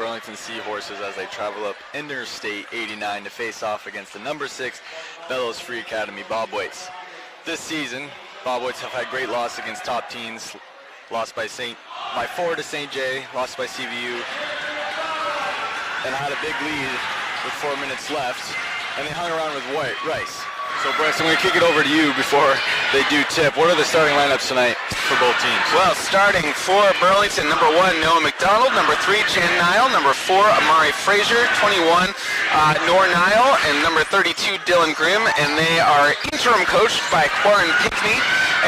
Burlington Seahorses as they travel up Interstate 89 to face off against the number 6 Bellows Free Academy Bobwhites. This season, Bobwhites have had great loss against top teams, lost by 4 to St. J, lost by CVU, and had a big lead with 4 minutes left, and they hung around with Rice. So Bryce, I'm going to kick it over to you before they do tip. What are the starting lineups tonight for both teams? Well, starting for Burlington, number 1, Noah McDonald, number 3, Jan Nile, number 4, Amari Frazier, 21, Nor Nile, and number 32, Dylan Grimm, and they are interim coached by Quarren Pickney.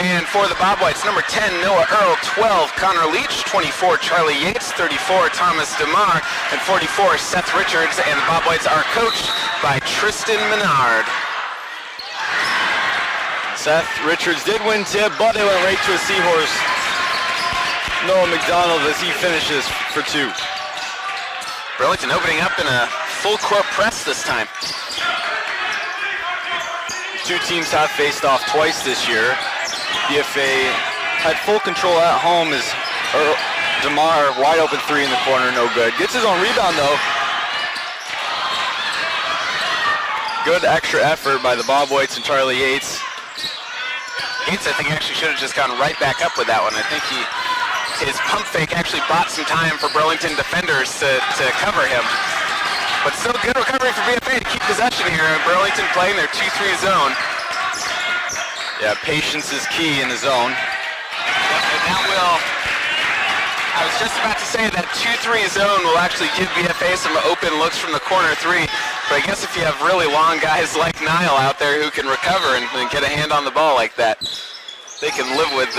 And for the Bobwhites, number 10, Noah Earl, 12, Connor Leach, 24, Charlie Yates, 34, Thomas DeMar, and 44, Seth Richards, and the Bobwhites are coached by Tristan Menard. Seth Richards did win tip, but they went right to a Seahorse. Noah McDonald as he finishes for 2. Burlington opening up in a full court press this time. Two teams have faced off twice this year. BFA had full control at home as DeMar, wide open 3 in the corner, no good. Gets his own rebound though. Good extra effort by the Bobwhites and Charlie Yates. Yates, I think, actually should have just gone right back up with that one. I think his pump fake actually bought some time for Burlington defenders to cover him. But still good recovery for BFA to keep possession here. Burlington playing their 2-3 zone. Yeah, patience is key in the zone. Yep, and that will, I was just about to say that 2-3 zone will actually give BFA some open looks from the corner 3. But I guess if you have really long guys like Nile out there who can recover and get a hand on the ball like that, they can live with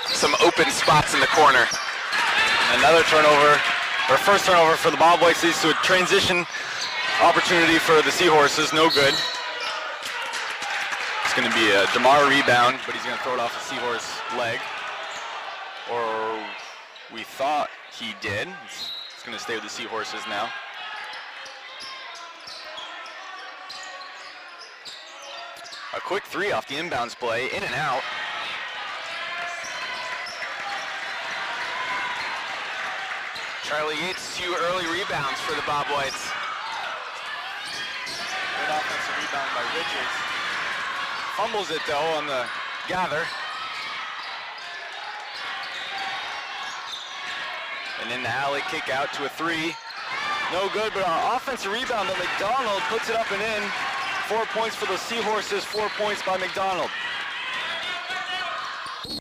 some open spots in the corner. Another turnover, or first turnover for the Bobwhites, leads to a transition opportunity for the Seahorses, no good. It's going to be a DeMar rebound, but he's going to throw it off the Seahorse leg. Or we thought he did. It's going to stay with the Seahorses now. A quick 3 off the inbounds play, in and out. Charlie Yates, 2 early rebounds for the Bobwhites. Good offensive rebound by Richards. Fumbles it though on the gather. And in the alley, kick out to a 3. No good, but our offensive rebound by McDonald puts it up and in. 4 points for the Seahorses, 4 points by McDonald. And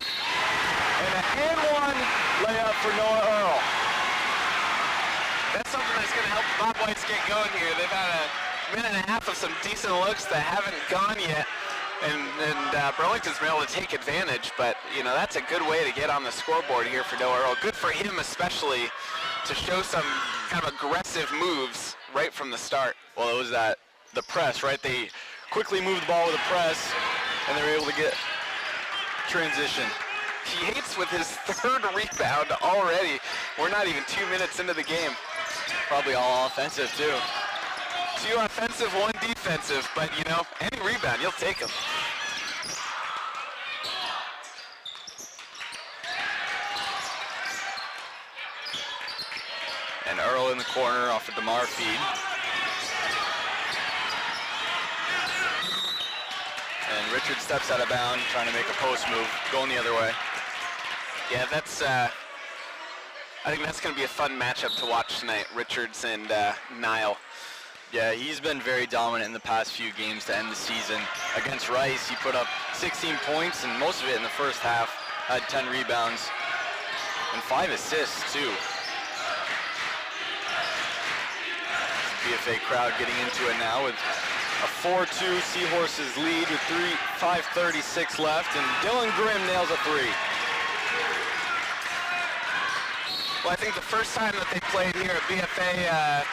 a and 1 layup for Noah Earl. That's something that's going to help the Bobwhites get going here. They've had a minute and a half of some decent looks that haven't gone yet. And Burlington's been able to take advantage, but you know, that's a good way to get on the scoreboard here for Noah Earl. Good for him especially to show some kind of aggressive moves right from the start. Well, it was the press, right? They quickly moved the ball with a press, and they were able to get transition. Yates with his 3rd rebound already. We're not even 2 minutes into the game. Probably all offensive too. 2 offensive, 1 defensive, but you know, any rebound, you'll take them. And Earl in the corner off a DeMar feed. And Richard steps out of bounds, trying to make a post move, going the other way. Yeah, that's, I think that's going to be a fun matchup to watch tonight, Richards and Nile. Yeah, he's been very dominant in the past few games to end the season. Against Rice, he put up 16 points, and most of it in the first half, had 10 rebounds, and 5 assists too. BFA crowd getting into it now with a 4-2 Seahorses lead with 5:36 left, and Dylan Grimm nails a 3. Well, I think the first time that they played here at BFA,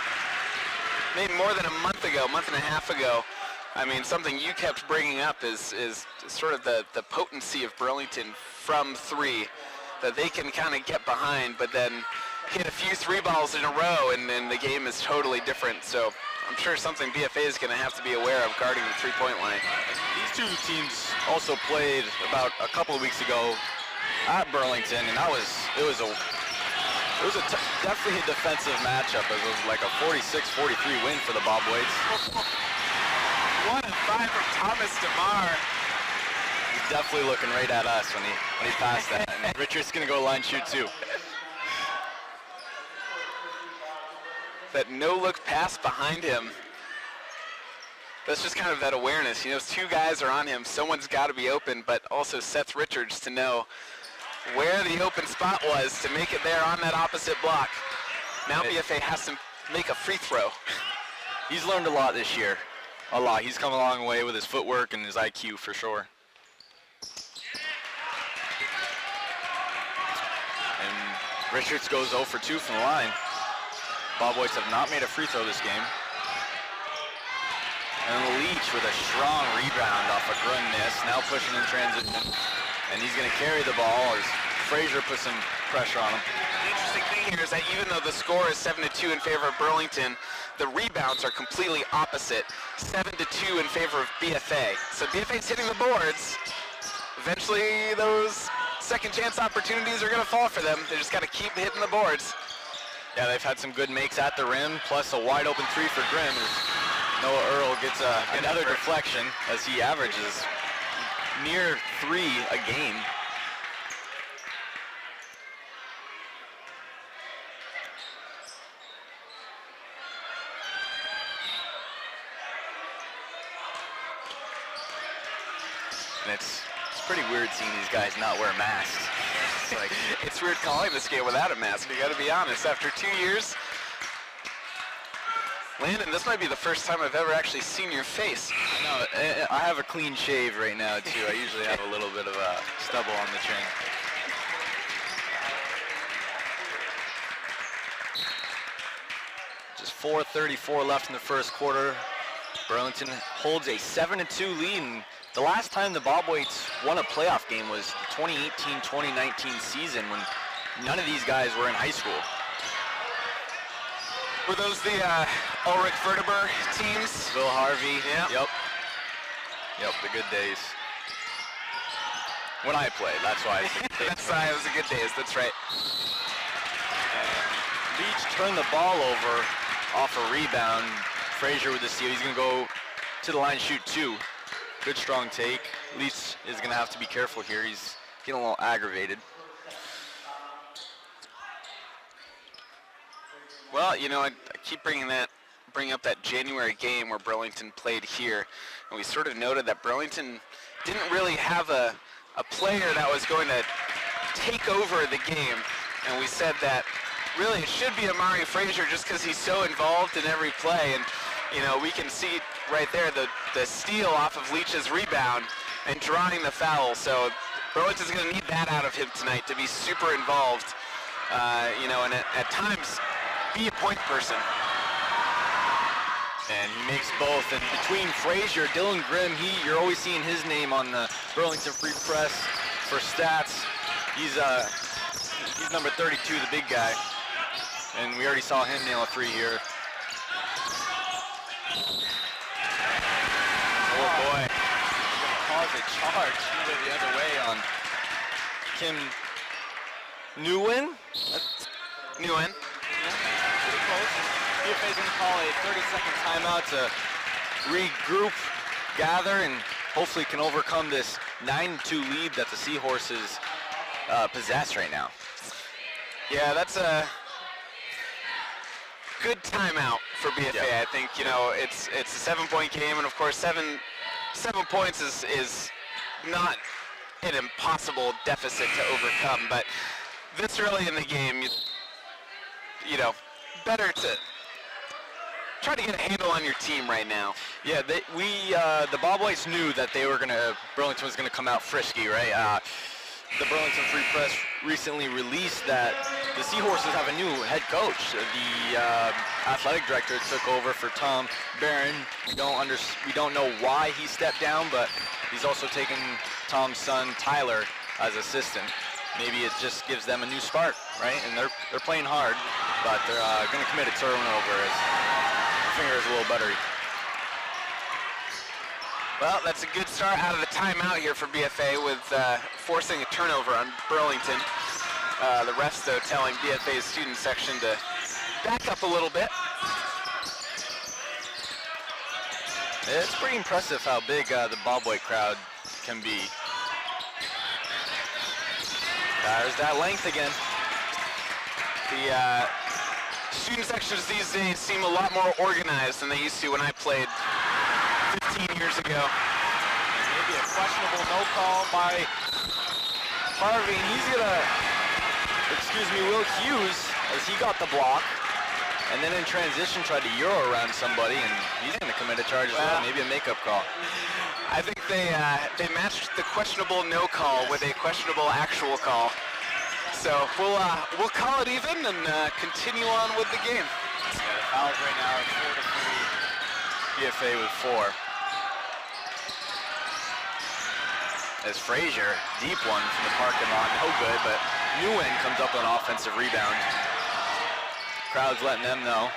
maybe more than a month and a half ago, I mean, something you kept bringing up is sort of the potency of Burlington from 3, that they can kind of get behind, but then hit a few 3 balls in a row, and then the game is totally different. So I'm sure something BFA is going to have to be aware of guarding the 3-point line. These two teams also played about a couple of weeks ago at Burlington, and it was a It was definitely a defensive matchup. It was like a 46-43 win for the Bobwhites. 1 of 5 from Thomas DeMar. He's definitely looking right at us when he passed that. And Richard's gonna go line shoot too. That no-look pass behind him. That's just kind of that awareness. You know, 2 guys are on him. Someone's got to be open, but also Seth Richards to know where the open spot was to make it there on that opposite block. Now BFA has to make a free throw. He's learned a lot this year. A lot. He's come a long way with his footwork and his IQ for sure. And Richards goes 0 for 2 from the line. Bobwhites have not made a free throw this game. And Leach with a strong rebound off a Grun miss, now pushing in transition. And he's going to carry the ball as Frazier puts some pressure on him. The interesting thing here is that even though the score is 7-2 in favor of Burlington, the rebounds are completely opposite. 7-2 in favor of BFA. So BFA's hitting the boards. Eventually those second chance opportunities are going to fall for them. They just got to keep hitting the boards. Yeah, they've had some good makes at the rim, plus a wide open 3 for Grimm. Noah Earl gets another deflection as he averages near 3 a game. And it's pretty weird seeing these guys not wear masks. It's like, it's weird calling this game without a mask, you gotta be honest. After 2 years, Landon, this might be the first time I've ever actually seen your face. No, I have a clean shave right now too. I usually have a little bit of a stubble on the chin. Just 4:34 left in the first quarter. Burlington holds a 7-2 lead. And the last time the Bobwhites won a playoff game was the 2018-2019 season when none of these guys were in high school. Were those the Ulrich Verteber teams? Bill Harvey. Yeah. Yep, the good days. When I played, that's why it's the good days. That's why it was the good days, that's right. Leach turned the ball over off a rebound. Frazier with the steal. He's going to go to the line, shoot 2. Good strong take. Leach is going to have to be careful here. He's getting a little aggravated. Well, you know, I keep bringing up that January game where Burlington played here, and we sort of noted that Burlington didn't really have a player that was going to take over the game, and we said that really it should be Amari Frazier just because he's so involved in every play, and you know, we can see right there the steal off of Leach's rebound and drawing the foul, so Burlington's going to need that out of him tonight to be super involved, you know, and at times be a point person. And he makes both. And between Frazier, Dylan Grimm, you're always seeing his name on the Burlington Free Press for stats. He's number 32, the big guy. And we already saw him nail a 3 here. Oh boy. He's going to cause a charge. He went the other way on Kim Nguyen. Nguyen. Pretty close. BFA's going to call a 30-second timeout to regroup, gather, and hopefully can overcome this 9-2 lead that the Seahorses possess right now. Yeah, that's a good timeout for BFA. Yeah. I think, you know, it's a 7-point game, and of course 7 points is not an impossible deficit to overcome, but this early in the game, you know, better to try to get a handle on your team right now. Yeah, the Bobwhites knew that Burlington was gonna come out frisky, right? The Burlington Free Press recently released that the Seahorses have a new head coach. The athletic director took over for Tom Barron. We don't know why he stepped down, but he's also taken Tom's son Tyler as assistant. Maybe it just gives them a new spark, right? And they're playing hard, but they're going to commit a turnover as the finger is a little buttery. Well, that's a good start out of the timeout here for BFA with forcing a turnover on Burlington. The refs, though, telling BFA's student section to back up a little bit. It's pretty impressive how big the Bobwhite crowd can be. There's that length again. The student sections these days seem a lot more organized than they used to when I played 15 years ago. And maybe a questionable no call by Harvey, and he's gonna, Will Hughes, as he got the block, and then in transition tried to Euro around somebody, and he's gonna commit a charge as well, maybe a makeup call. I think they matched the questionable no call with a questionable actual call. So we'll call it even and continue on with the game. Yeah, the fouls right now are 4-3. BFA with 4. As Frazier, deep one from the parking lot, no good, but Nguyen comes up with an offensive rebound. Crowd's letting them know.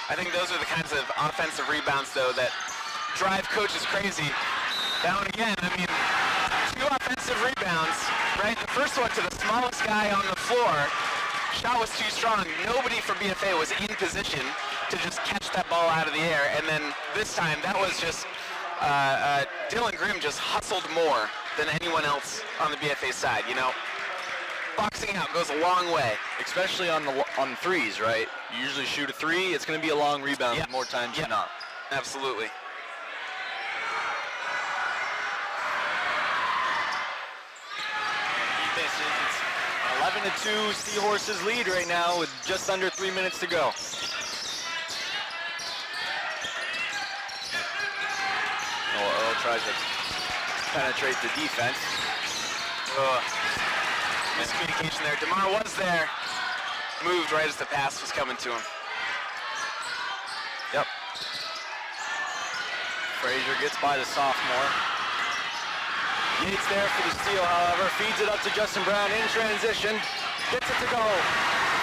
I think those are the kinds of offensive rebounds, though, that drive coaches crazy. That one again, I mean, 2 offensive rebounds, right? The first one to the smallest guy on the floor. Shot was too strong. Nobody from BFA was in position to just catch that ball out of the air. And then this time, that was just Dylan Grimm just hustled more than anyone else on the BFA side, you know? Boxing out goes a long way. Especially on threes, right? You usually shoot a 3, it's going to be a long rebound more times than not. Absolutely. It's 11-2 Seahorses lead right now with just under 3 minutes to go. Earl tries to penetrate the defense. Miscommunication there. DeMar was there. Moved right as the pass was coming to him. Yep. Frazier gets by the sophomore. Yates there for the steal, however. Feeds it up to Justin Brown in transition. Gets it to go.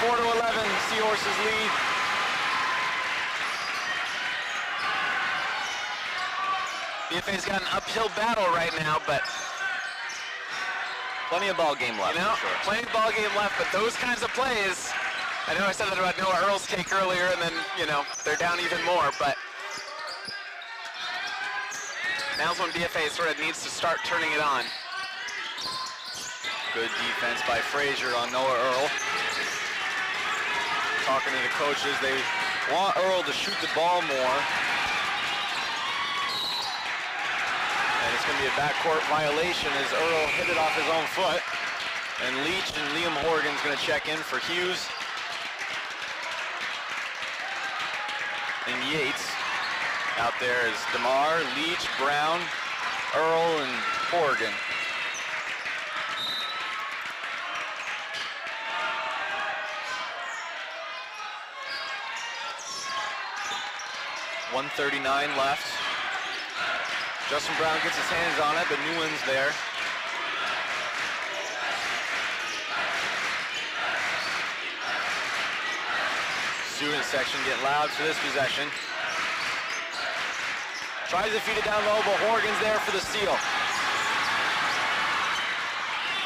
4-11, Seahorses lead. BFA's got an uphill battle right now, but plenty of ball game left. You know, plenty of ball game left, but those kinds of plays, I know I said that about Noah Earl's take earlier, and then, you know, they're down even more, but now's when BFA sort of needs to start turning it on. Good defense by Frazier on Noah Earl. Talking to the coaches, they want Earl to shoot the ball more. And it's going to be a backcourt violation as Earl hit it off his own foot. And Leach and Liam Horgan's going to check in for Hughes. And Yates. Out there is DeMar, Leach, Brown, Earl, and Horgan. .139 left. Justin Brown gets his hands on it, but Nguyen's there. Student section getting loud for this possession. Tries to feed it down low, but Horgan's there for the steal.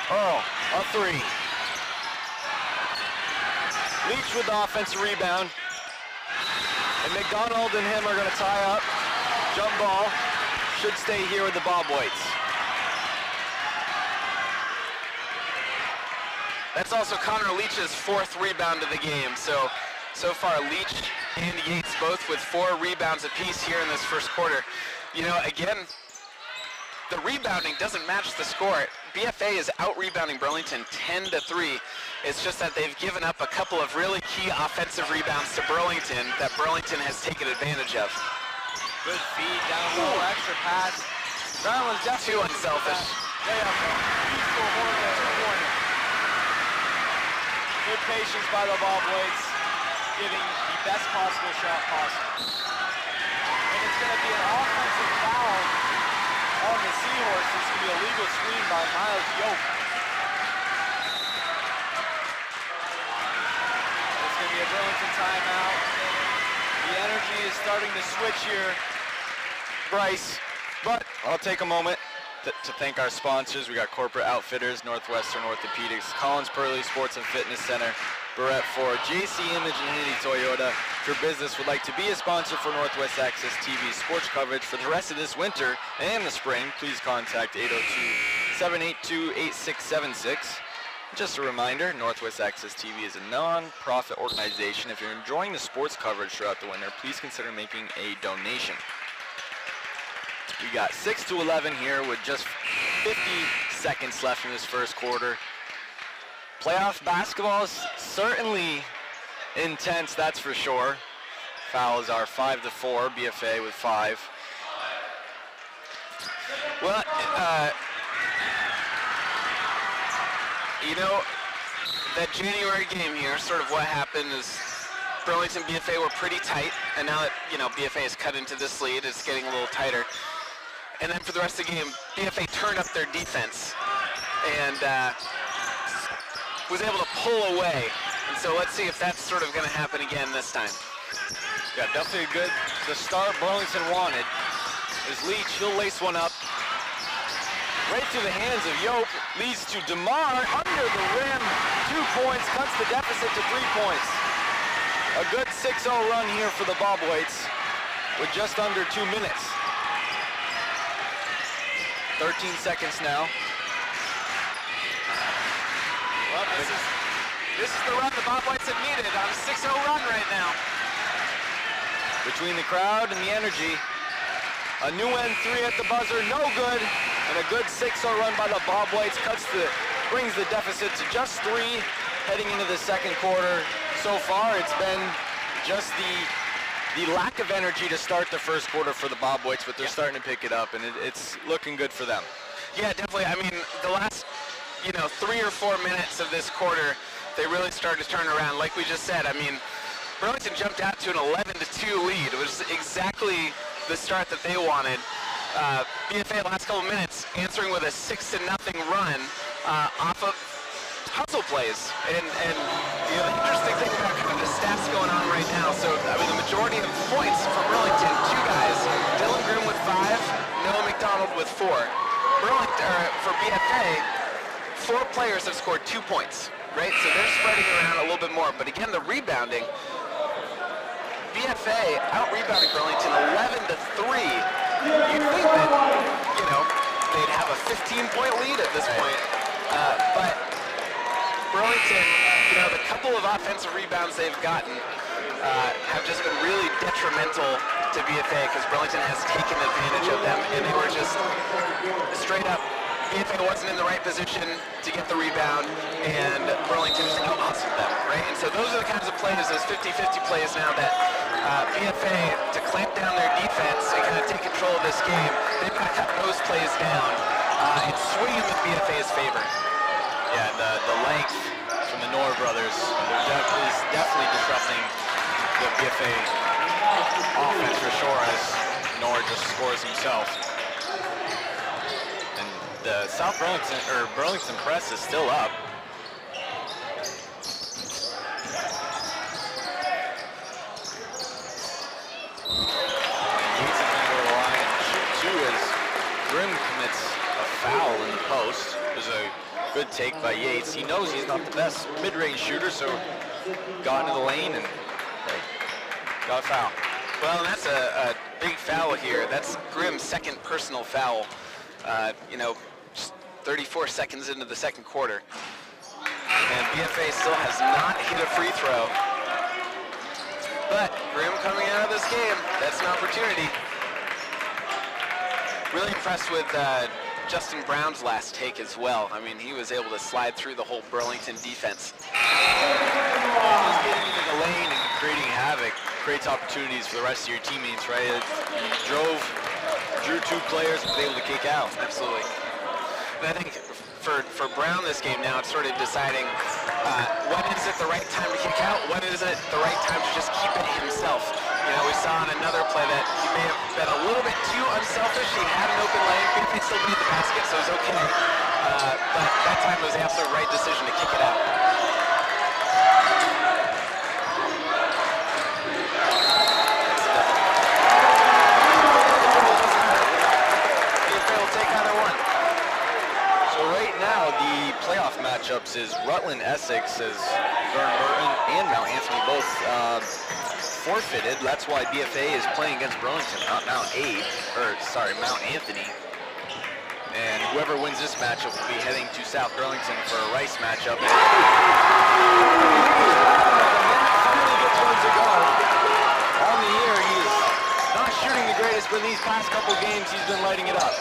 Earl, a 3. Leach with the offensive rebound. And McDonald and him are going to tie up. Jump ball. Should stay here with the Bobwhites. That's also Connor Leach's 4th rebound of the game. So far, Leach and Yates both with 4 rebounds apiece here in this first quarter. You know, again, the rebounding doesn't match the score. BFA is out-rebounding Burlington 10-3. It's just that they've given up a couple of really key offensive rebounds to Burlington that Burlington has taken advantage of. Good feed down low, extra pass. Brown was definitely too unselfish. Peaceful Horgan to the corner. Good patience by the Bobwhites, giving the best possible shot possible. And it's going to be an offensive foul on the Seahorses. It's going to be a legal screen by Miles Yoke. It's going to be a Burlington timeout. The energy is starting to switch here, Bryce, but I'll take a moment. to thank our sponsors. We got Corporate Outfitters, Northwestern Orthopedics, Collins Pearly Sports and Fitness Center, Barrett Ford, JC Image, and Hannity Toyota. If your business would like to be a sponsor for Northwest Access TV sports coverage for the rest of this winter and the spring, please contact 802-782-8676. Just a reminder, Northwest Access TV is a non-profit organization. If you're enjoying the sports coverage throughout the winter, please consider making a donation. We got 6-11 here with just 50 seconds left in this first quarter. Playoff basketball is certainly intense, that's for sure. Fouls are 5-4, BFA with 5. Well, you know, that January game here, sort of what happened is Burlington BFA were pretty tight, and now that, you know, BFA has cut into this lead, it's getting a little tighter. And then for the rest of the game, BFA turned up their defense and was able to pull away. And so let's see if that's sort of going to happen again this time. Yeah, definitely good. The start Burlington wanted is Leach. He'll lace one up. Right through the hands of Yope, leads to DeMar under the rim. 2 points, cuts the deficit to 3 points. A good 6-0 run here for the Bobwhites with just under 2 minutes. 13 seconds now. Well, this is the run the Bobwhites have needed on a 6-0 run right now. Between the crowd and the energy, a new end 3 at the buzzer, no good. And a good 6-0 run by the Bobwhites brings the deficit to just 3 heading into the second quarter. So far, it's been just the lack of energy to start the first quarter for the Bobwhites, but they're starting to pick it up, and it's looking good for them. Yeah, definitely. I mean, the last, 3 or 4 minutes of this quarter, they really started to turn around. Like we just said, I mean, Burlington jumped out to an 11-2 lead. It was exactly the start that they wanted. BFA last couple minutes answering with a 6-0 run off of hustle plays. And the interesting thing about kind of the stats going on right now, so I mean the majority of points for Burlington, 2 guys, Dylan Grimm with 5, Noah McDonald with 4. For BFA, 4 players have scored 2 points, right? So they're spreading around a little bit more. But again, the rebounding, BFA out-rebounding Burlington 11-3. You'd think that, they'd have a 15-point lead at this point. But Burlington, the couple of offensive rebounds they've gotten have just been really detrimental to BFA because Burlington has taken advantage of them, and they were just straight up, BFA wasn't in the right position to get the rebound, and Burlington just out-hustled them, right? And so those are the kinds of plays, those 50-50 plays now that BFA, to clamp down their defense and kind of take control of this game, they've got to cut those plays down and swing in the BFA's favor. Yeah, the length from the Noor brothers is definitely disrupting the BFA offense for sure as Noor just scores himself. And the South Burlington press is still up. Grimm commits a foul in the post. There's a good take by Yates. He knows he's not the best mid-range shooter, so got into the lane and got a foul. Well, that's a big foul here. That's Grimm's second personal foul. Just 34 seconds into the second quarter. And BFA still has not hit a free throw. But Grimm coming out of this game, that's an opportunity. Really impressed with Justin Brown's last take as well. I mean, he was able to slide through the whole Burlington defense. Just getting into the lane and creating havoc creates opportunities for the rest of your teammates, right? Drew 2 players, was able to kick out. Absolutely. And I think for Brown this game now, it's sort of deciding when is it the right time to kick out, when is it the right time to just keep it himself. We saw in another play that he may have been a little bit too unselfish. He had an open lane, BFA still made the basket, so it was okay. But that time it was the absolute right decision to kick it out. BFA will take either one. playoff matchups is Rutland-Essex, as Vernon Burton and Mount Anthony both forfeited. That's why BFA is playing against Burlington, not Mount Anthony. And whoever wins this matchup will be heading to South Burlington for a Rice matchup. Finally gets one to go. On the year, he's not shooting the greatest, but in these past couple games, he's been lighting it up.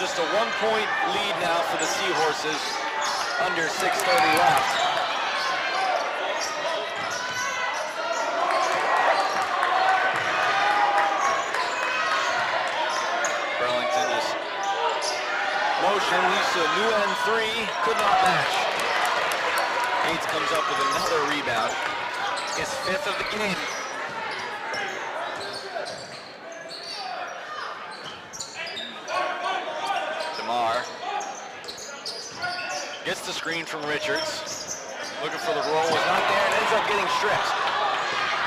Just a 1-point lead now for the Seahorses, under 6:30 left. Burlington just motion, leads to a new end three, could not match. Yates comes up with another rebound. His 5th of the game. DeMar gets the screen from Richards. Looking for the roll, was not there, and ends up getting stripped.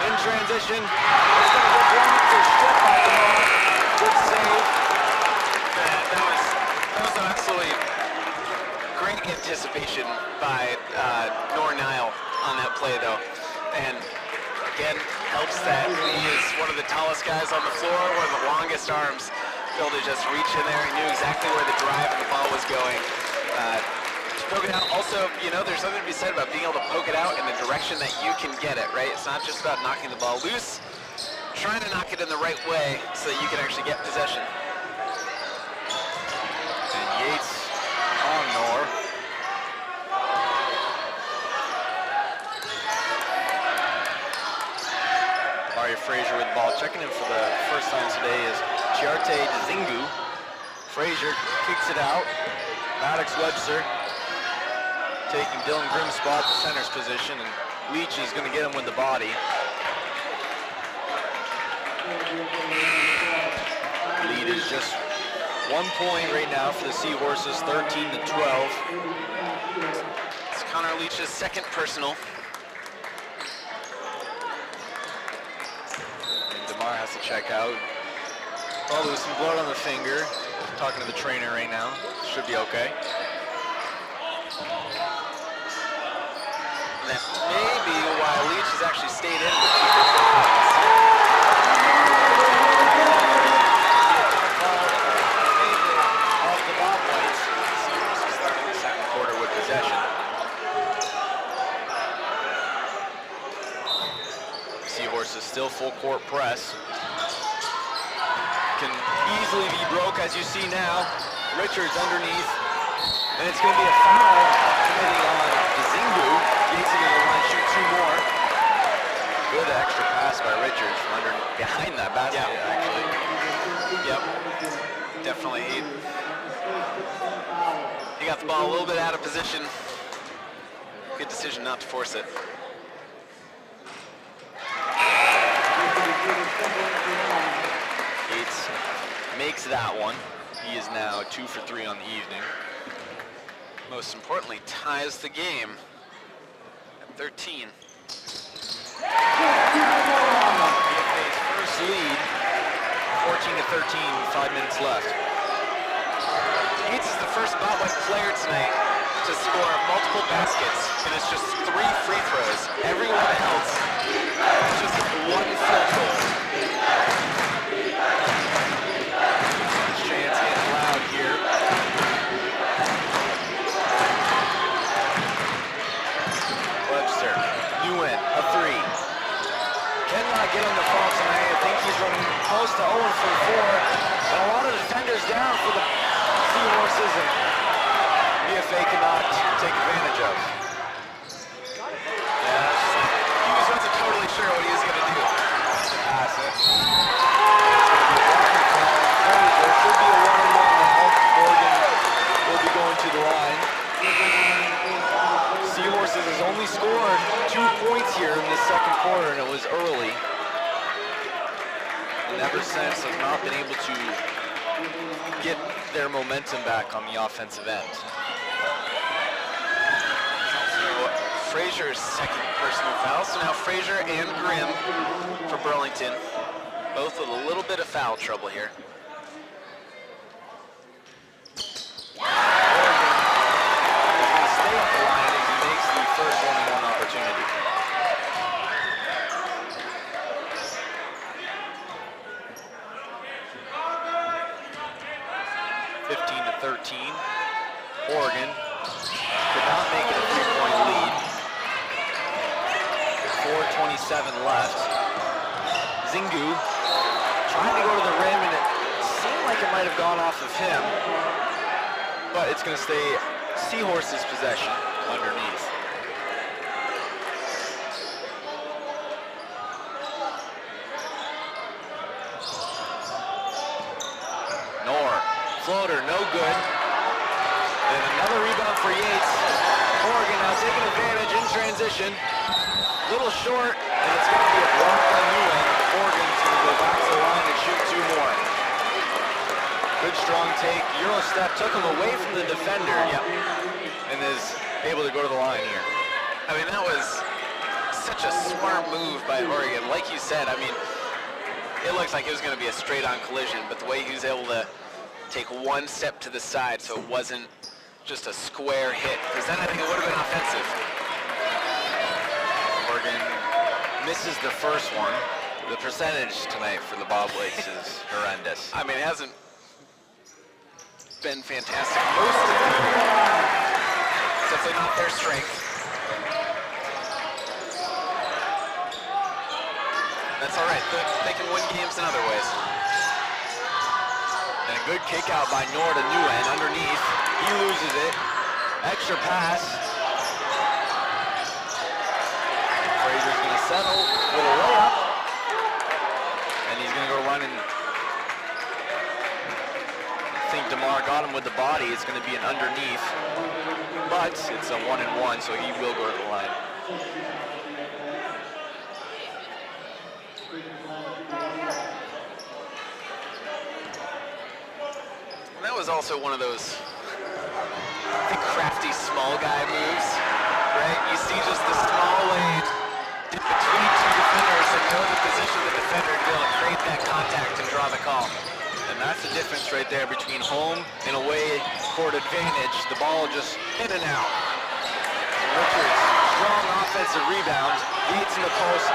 In transition, it's going to go down to strip by DeMar. Good save. That was absolutely great anticipation by Nile on that play, though. And again, helps that he is one of the tallest guys on the floor, one of the longest arms. Able to just reach in there. He knew exactly where the drive and the ball was going. To poke it out, also, you know, there's something to be said about being able to poke it out in the direction that you can get it, right? It's not just about knocking the ball loose, trying to knock it in the right way so that you can actually get possession. And Yates on Nor. Mario Frazier with the ball. Checking in for the first time today is Chiarte Zingu. Frazier kicks it out. Maddox Webster taking Dylan Grimm's spot, the center's position, and Leach is going to get him with the body. Lead is just 1 point right now for the Seahorses, 13-12. It's Connor Leach's second personal. And DeMar has to check out. Probably with some blood on the finger. Talking to the trainer right now. Should be okay. And that may be why Leach has actually stayed in with Off the Bobwhites. Seahorses starting the second quarter with possession. Seahorses still full court press. Can easily be broke, as you see now. Richards underneath, and it's going to be a foul committing on Zingu. Yates is going to want to shoot 2 more. Good extra pass by Richards from behind that basket, actually. Yep, definitely. He got the ball a little bit out of position. Good decision not to force it. Yates makes that one. He is now 2 for 3 on the evening. Most importantly, ties the game at 13. BFA's first lead, 14-13, 5 minutes left. Yates is the first Bobwhite player tonight to score multiple baskets, and it's just 3 free throws. Everyone else is just 1 field goal. Chance getting loud here. Webster, Newen, a 3. Cannot get him to fall tonight. I think he's running close to 0 for 4. And a lot of defenders down for the Seahorses, and BFA cannot take advantage of. Yeah, he wasn't totally sure what he was going to do. Pass it. There should be a 1-on-1 now. Morgan will be going to the line. Seahorses has only scored 2 points here in this second quarter, and it was early. And ever since, has not been able to get their momentum back on the offensive end. So Frazier's second personal foul. So now Frazier and Grimm for Burlington, both with a little bit of foul trouble here. at 13. Oregon could not make it a 3-point lead. 4:27 left. Zingu trying to go to the rim, and it seemed like it might have gone off of him, but it's going to stay Seahorses' possession underneath. Floater, no good. And another rebound for Yates. Oregon now taking advantage in transition. Little short, and it's going to be a block by Nguyen. Oregon's going to go back to the line and shoot 2 more. Good strong take. Euro step took him away from the defender. Yep. And is able to go to the line here. I mean, that was such a smart move by Oregon. Like you said, I mean, it looks like it was going to be a straight-on collision, but the way he was able to take 1 step to the side so it wasn't just a square hit, because then I think it would have been offensive. Oregon misses the first one. The percentage tonight for the Bobwhites is horrendous. I mean, it hasn't been fantastic most of the year. Definitely not their strength. That's all right. They can win games in other ways. And a good kick out by Noor to Nguyen underneath. He loses it. Extra pass. Frazier's going to settle with a layup. And he's going to go running. I think DeMar got him with the body. It's going to be an underneath. But it's a 1-and-1, so he will go to the line. That was also one of those, I think, crafty small guy moves, right? You see just the small lane in between 2 defenders and know the position of the defender to be able to create that contact and draw the call. And that's the difference right there between home and away court advantage. The ball just in and out. Richards, strong offensive rebound. Yates in the post.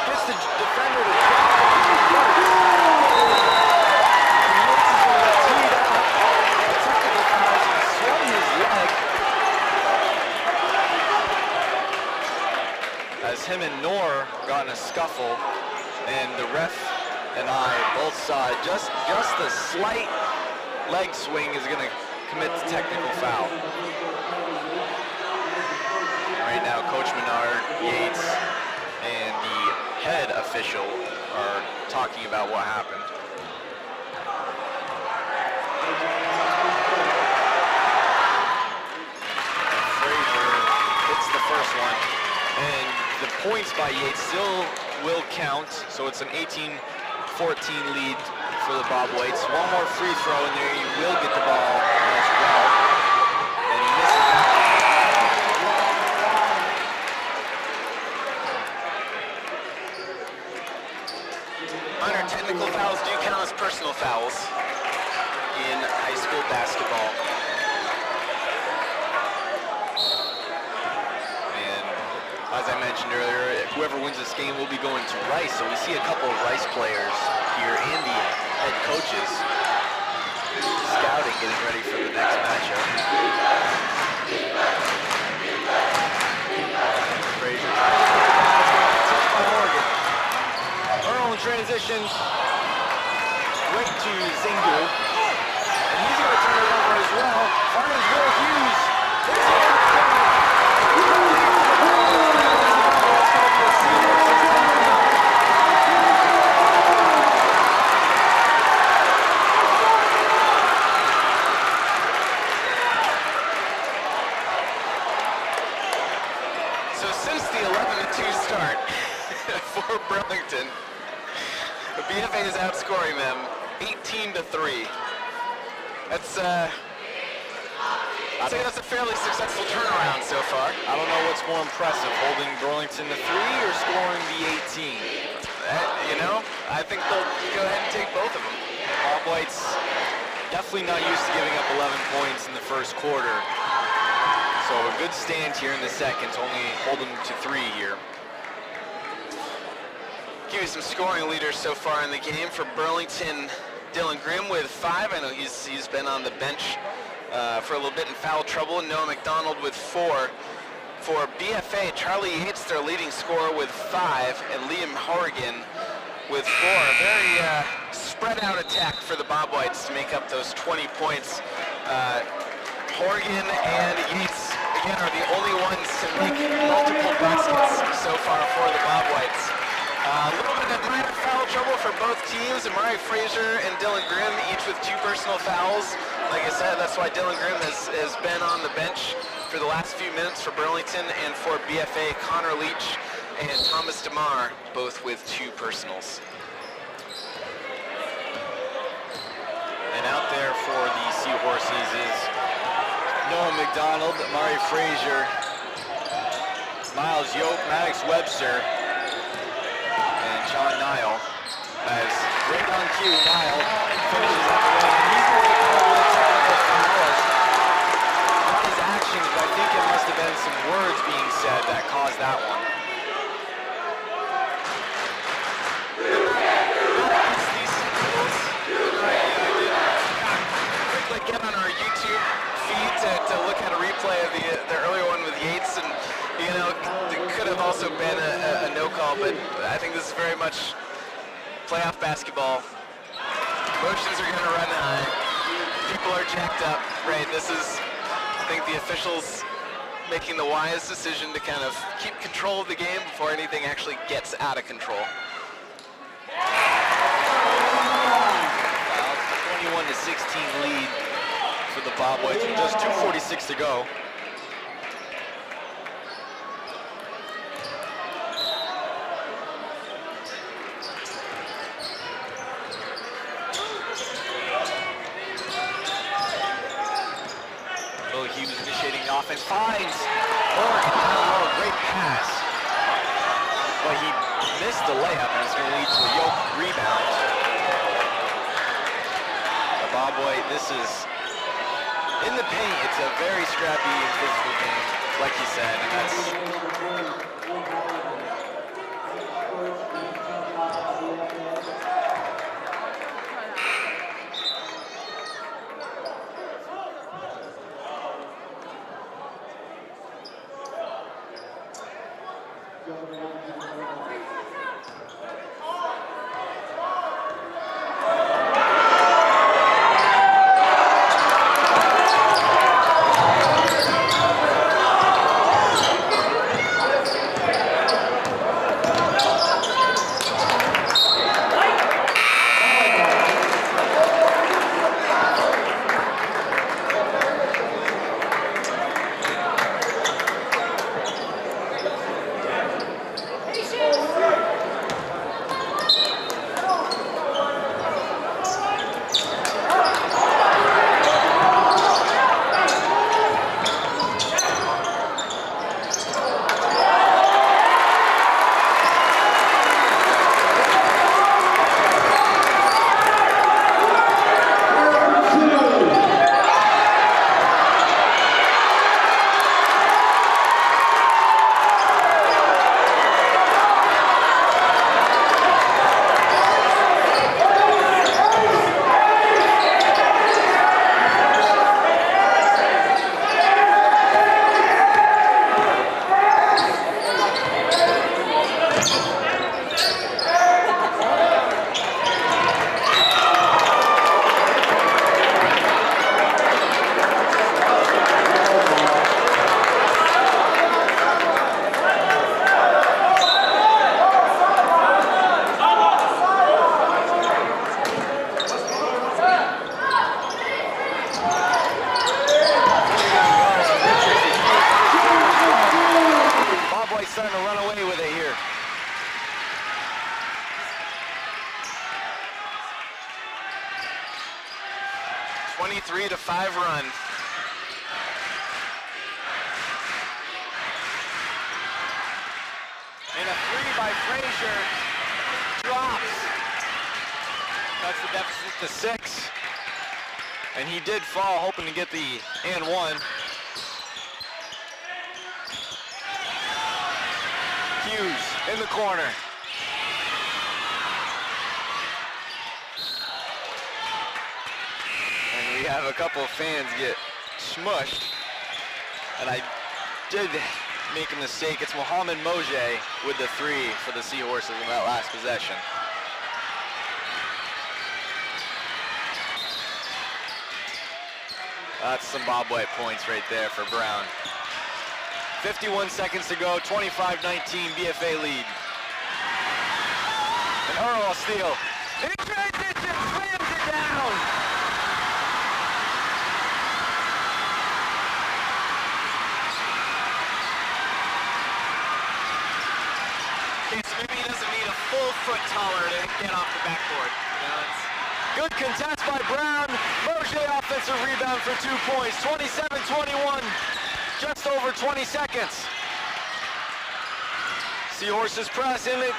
Gets the defender to drop it. As him and Noor got in a scuffle, and the ref and I both saw it. Just the slight leg swing is going to commit the technical foul. Right now, Coach Menard, Yates, and the head official are talking about what happened. Frazier hits the first one, and the points by Yates still will count, so it's an 18-14 lead for the Bobwhites. One more free throw, and there he will get the ball as well. And he misses that. Minor technical fouls do count as personal fouls in high school basketball. As I mentioned earlier, whoever wins this game will be going to Rice, so we see a couple of Rice players here and the head coaches scouting, getting ready for the next matchup. Frazier touched by Oregon. Earl in transition, right to Zingu, and he's going to turn it over as well. Finds Will Hughes. For Burlington, the BFA is outscoring them 18-3. That's I'd say that's a fairly successful turnaround so far. I don't know what's more impressive, holding Burlington to 3 or scoring the 18. You know, I think they'll go ahead and take both of them. Bobwhites definitely not used to giving up 11 points in the first quarter. So a good stand here in the second to only hold them to 3 here. Give you some scoring leaders so far in the game. For Burlington, Dylan Grimm with 5. I know he's been on the bench for a little bit in foul trouble. Noah McDonald with 4. For BFA, Charlie Yates, their leading scorer, with 5, and Liam Horrigan with 4. Very spread out attack for the Bobwhites to make up those 20 points. Horrigan and Yates, again, are the only ones to make multiple baskets so far for the Bobwhites. A little bit of minor foul trouble for both teams. Amari Frazier and Dylan Grimm, each with 2 personal fouls. Like I said, that's why Dylan Grimm has been on the bench for the last few minutes for Burlington, and for BFA, Connor Leach and Thomas DeMar, both with 2 personals. And out there for the Seahorses is Noah McDonald, Amari Frazier, Miles Yoke, Maddox Webster, and John Nile. As right on cue, Nile finishes at the rim. He's going to call with a technical foul. Not his actions, but I think it must have been some words being said that caused that one. Get on our YouTube feed to look at a replay of the earlier one with Yates, and it could have also been a no call, but I think this is very much playoff basketball. Emotions are going to run high. People are jacked up, right? This is, I think, the officials making the wise decision to kind of keep control of the game before anything actually gets out of control. 21-16 lead for the Bobwhites with just 2:46 to go. Will Hughes initiating the offense, finds Oregon down low, great pass. But he missed the layup, and it's going to lead to a Yoke rebound. Bobwhite, this is in the paint. It's a very scrappy and physical game, like you said, and that's starting to run away with it here. (23-5) run. And a three by Frazier drops. That's the deficit to 6. And he did fall, hoping to get the and one. Hughes in the corner. And we have a couple of fans get smushed. And I did make a mistake. It's Mohamed Moje with the 3 for the Seahorses in that last possession. That's some Bobwhite points right there for Brown. 51 seconds to go, 25-19 BFA lead. And Earl steal. In transition, slams it down. Okay, so maybe he doesn't need a full foot taller to get off the backboard. You know, it's Good contest by Brown. Moje offensive rebound for 2 points. 27-21. Just over 20 seconds. Seahorses press in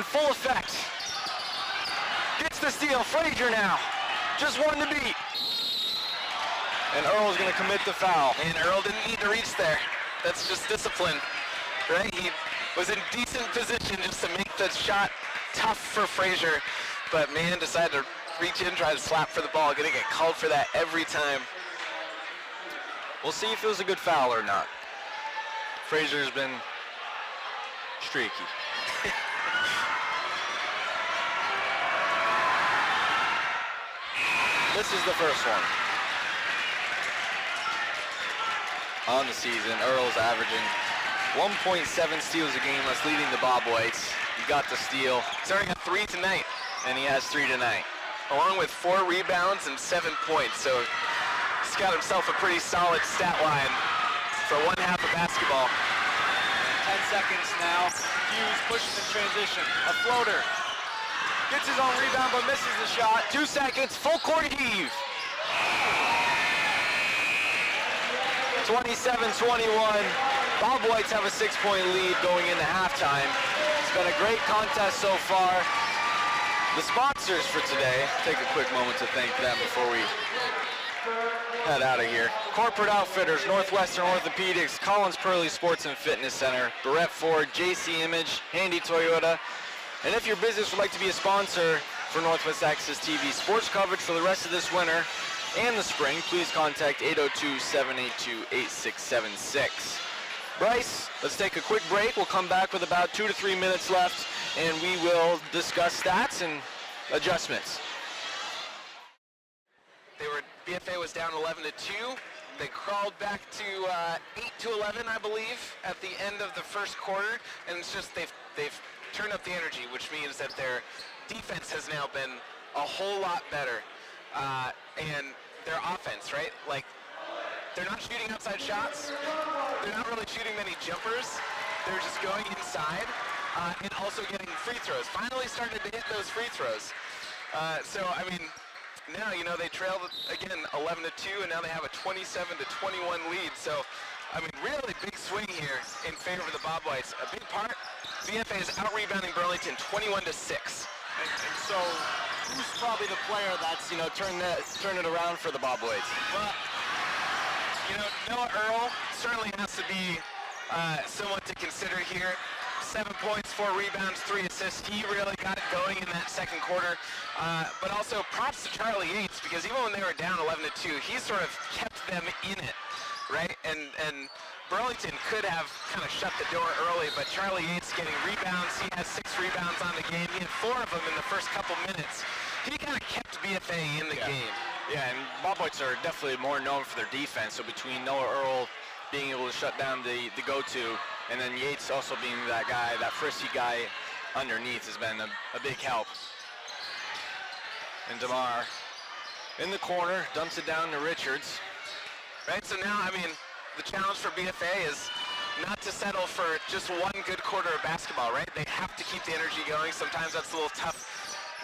full effect. Gets the steal. Frazier now. Just one to beat. And Earl's going to commit the foul. And Earl didn't need to reach there. That's just discipline, right? He was in decent position just to make the shot tough for Frazier. But man decided to reach in, try to slap for the ball. Gonna get called for that every time. We'll see if it was a good foul or not. Frazier's been streaky. This is the first one. On the season, Earl's averaging 1.7 steals a game. That's leading the Bobwhites. He got the steal. He's already got 3 tonight, And he has 3 tonight. along with 4 rebounds and 7 points. So he's got himself a pretty solid stat line for one half of basketball. 10 seconds now. Hughes pushing the transition. A floater. Gets his own rebound but misses the shot. 2 seconds, full court heave. 27-21. Bobwhites have a 6-point lead going into halftime. It's been a great contest so far. The sponsors for today, take a quick moment to thank them before we head out of here. Corporate Outfitters, Northwestern Orthopedics, Collins Pearly Sports and Fitness Center, Barrett Ford, JC Image, Handy Toyota. And if your business would like to be a sponsor for Northwest Access TV sports coverage for the rest of this winter and the spring, please contact 802-782-8676. Bryce, let's take a quick break. We'll come back with about 2 to 3 minutes left, and we will discuss stats and adjustments. BFA was down 11-2. They crawled back to 8-11, I believe, at the end of the first quarter, and it's just they've turned up the energy, which means that their defense has now been a whole lot better, and their offense, right? Like, they're not shooting outside shots. They're not really shooting many jumpers. They're just going inside and also getting free throws. Finally started to hit those free throws. So, I mean, now, you know, they trailed again 11-2, and now they have a 27-21 lead. So, I mean, really big swing here in favor of the Bobwhites. A big part, BFA is out-rebounding Burlington 21-6. And so, who's probably the player that's, you know, turn it around for the Bobwhites? Well, you know, Noah Earl certainly has to be someone to consider here. 7 points, 4 rebounds, 3 assists. He really got it going in that second quarter. But also props to Charlie Yates, because even when they were down 11-2, he sort of kept them in it, right? And Burlington could have kind of shut the door early, but Charlie Yates getting rebounds. He has 6 rebounds on the game. He had 4 of them in the first couple minutes. He kind of kept BFA in the game. Yeah, and Bobwhites are definitely more known for their defense. So between Noah Earl being able to shut down the go-to, and then Yates also being that guy, that frisky guy underneath, has been a big help. And DeMar in the corner, dumps it down to Richards. Right, so now, I mean, the challenge for BFA is not to settle for just one good quarter of basketball, right? They have to keep the energy going. Sometimes that's a little tough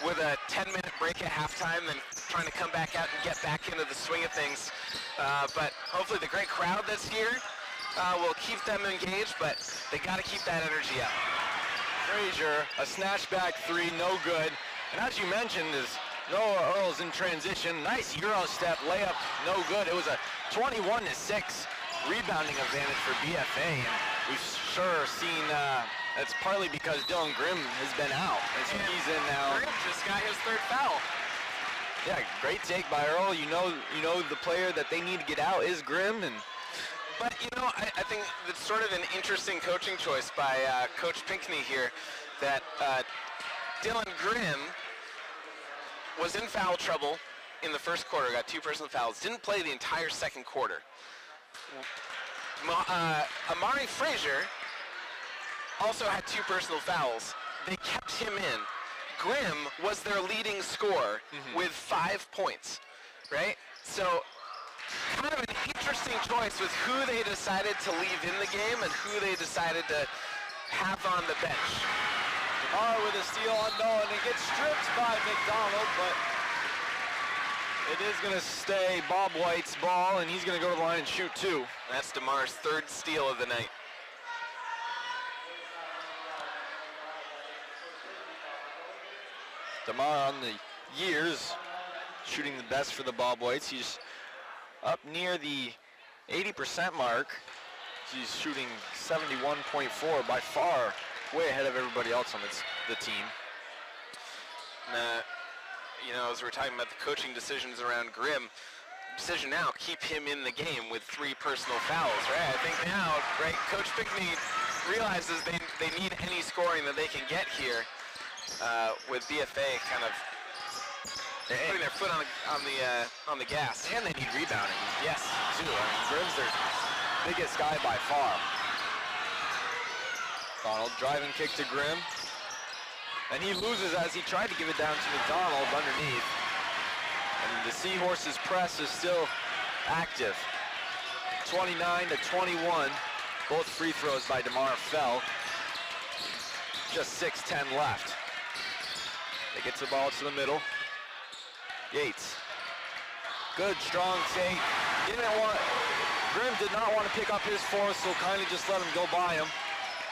with a 10-minute break at halftime, then trying to come back out and get back into the swing of things. But hopefully the great crowd that's here will keep them engaged, but they got to keep that energy up. Frazier, a snatchback 3, no good. And as you mentioned, is Noah Earl's in transition. Nice Euro step, layup, no good. It was a 21-6 rebounding advantage for BFA, and we've sure seen it's partly because Dylan Grimm has been out, and so he's in now. Grimm just got his 3rd foul. Yeah, great take by Earl. You know the player that they need to get out is Grimm, and But, I think it's sort of an interesting coaching choice by Coach Pinckney here, that Dylan Grimm was in foul trouble in the first quarter, got 2 personal fouls, didn't play the entire second quarter. Amari Frazier also had 2 personal fouls. They kept him in. Grimm was their leading scorer with 5 points, right? So kind of an interesting choice with who they decided to leave in the game and who they decided to have on the bench. DeMar with a steal unknown and gets stripped by McDonald, but it is going to stay Bobwhite's ball, and he's going to go to the line and shoot 2. That's DeMar's 3rd steal of the night. DeMar on the years, shooting the best for the Bobwhites. He's up near the 80% mark. He's shooting 71.4, by far way ahead of everybody else on the team. As we're talking about the coaching decisions around Grimm, decision now, keep him in the game with 3 personal fouls, right? I think now, right, Coach Pinckney realizes they need any scoring that they can get here, with BFA kind of putting their foot on the gas. And they need rebounding. Yes. Too. I mean, Grimm's their biggest guy by far. Donald driving kick to Grimm. And he loses as he tried to give it down to McDonald underneath. And the Seahorses press is still active. 29-21. Both free throws by DeMar fell. Just 6:10 left. They get the ball to the middle. Yates. Good, strong take. Grimm did not want to pick up his force, so kind of just let him go by him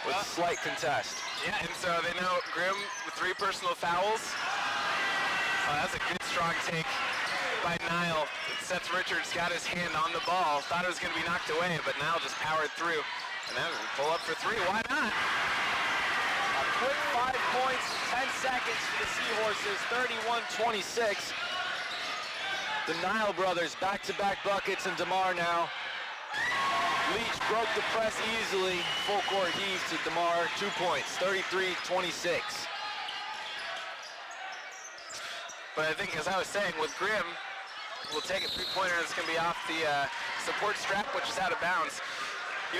with slight contest. Yeah, and so they know Grimm with 3 personal fouls. That's a good, strong take by Niall. Seth Richards got his hand on the ball. Thought it was going to be knocked away, but Niall just powered through. And now we pull up for 3. Why not? a quick 5 points, 10 seconds for the Seahorses, 31-26. The Nile brothers, back-to-back buckets, and DeMar now. Leach broke the press easily. Full court heave to DeMar, 2 points, 33-26. But I think, as I was saying, with Grimm, we'll take a 3-pointer that's going to be off the support strap, which is out of bounds.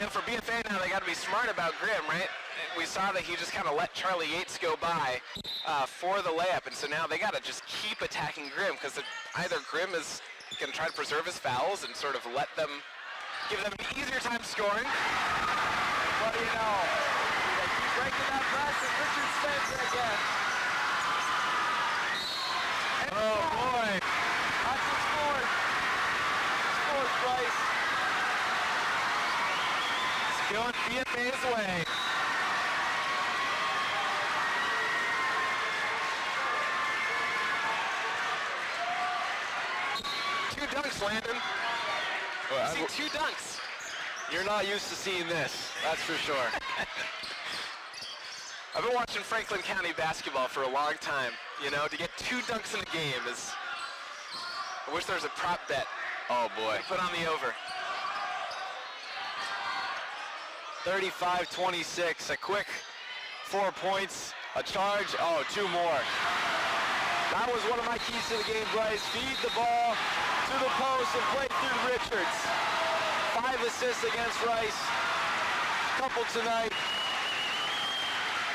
For BFA now, they got to be smart about Grimm, right? We saw that he just kind of let Charlie Yates go by for the layup, and so now they got to just keep attacking Grimm, because either Grimm is going to try to preserve his fouls and sort of give them an easier time scoring. What do you know? They keep breaking that press, and Richards spins it again. And Oh boy! that's the score. Scores Bryce. It's going BFA's way. Two dunks, Landon. See 2 dunks. You're not used to seeing this, that's for sure. I've been watching Franklin County basketball for a long time. To get 2 dunks in a game is... I wish there was a prop bet. Oh boy. Put on the over. 35-26, a quick 4 points, a charge, 2 more. That was one of my keys to the game, Bryce. Feed the ball to the post and play through Richards. 5 assists against Rice. Couple tonight.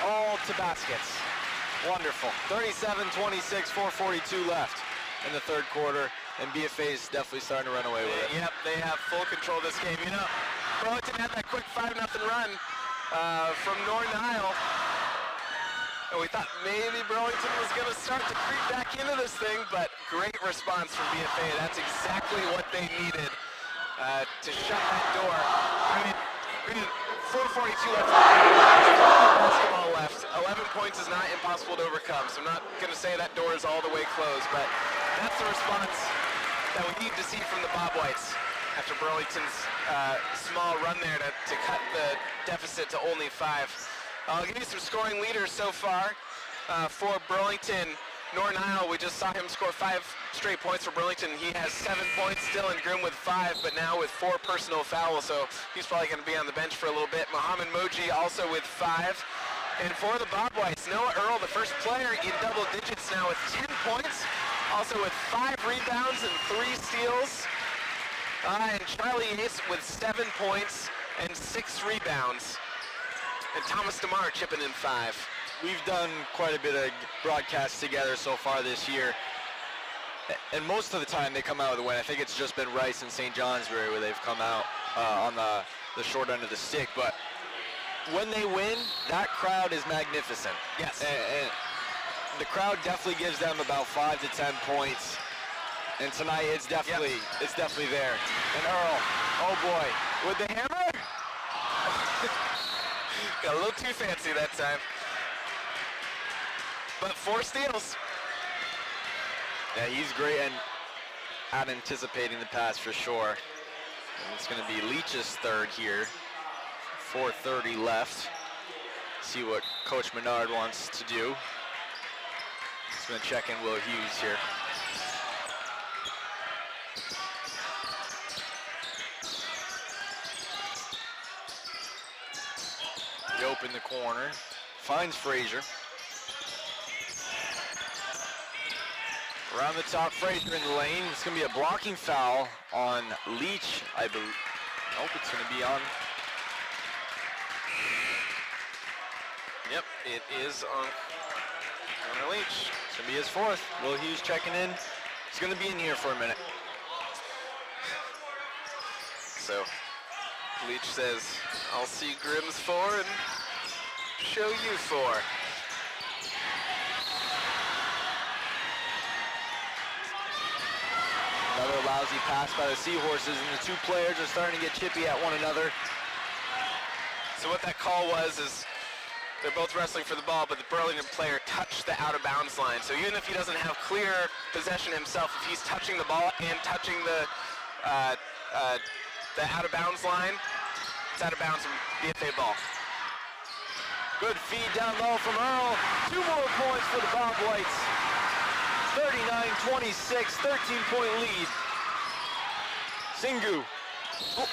All to baskets. Wonderful. 37-26, 4:42 left in the third quarter, and BFA is definitely starting to run away with it. Yep, they have full control of this game. Burlington had that quick 5-0 run from North Nile. And we thought maybe Burlington was going to start to creep back into this thing, but great response from BFA. That's exactly what they needed to shut that door. 4:42 left. Basketball left. 11 points is not impossible to overcome, so I'm not going to say that door is all the way closed, but that's the response that we need to see from the Bobwhites after Burlington's small run there to cut the deficit to only 5. I'll give you some scoring leaders so far for Burlington. Nor Nile, we just saw him score 5 straight points for Burlington. He has 7 points. Dylan Grimm with 5, but now with 4 personal fouls, so he's probably going to be on the bench for a little bit. Muhammad Moji also with 5. And for the Bobwhites, Noah Earl, the first player in double digits now with 10 points, also with 5 rebounds and 3 steals. And Charlie Ace with 7 points and 6 rebounds. And Thomas DeMar chipping in 5. We've done quite a bit of broadcasts together so far this year. And most of the time they come out with a win. I think it's just been Rice and St. Johnsbury where they've come out on the short end of the stick. But when they win, that crowd is magnificent. Yes. And the crowd definitely gives them about 5 to 10 points. And tonight it's definitely there. And Earl, oh boy, with the hammer? Got a little too fancy that time. But 4 steals. Yeah, he's great and out anticipating the pass for sure. And it's going to be Leach's third here. 4:30 left. See what Coach Menard wants to do. He's going to check in Will Hughes here. Yope in the corner. Finds Frazier. Around the top, Frazier in the lane. It's going to be a blocking foul on Leach, I believe. Nope, it's going to be on. Yep, it is on Leach. It's going to be his 4th. Will Hughes checking in. He's going to be in here for a minute. So, Leach says, I'll see Grimm's 4 and show you 4. Another lousy pass by the Seahorses, and the 2 players are starting to get chippy at one another. So what that call was is they're both wrestling for the ball, but the Burlington player touched the out-of-bounds line. So even if he doesn't have clear possession himself, if he's touching the ball and touching the out-of-bounds line, it's out of bounds from BFA ball. Good feed down low from Earl. 2 more points for the Bobwhites. 39-26, 13-point lead. Zingu. Oh.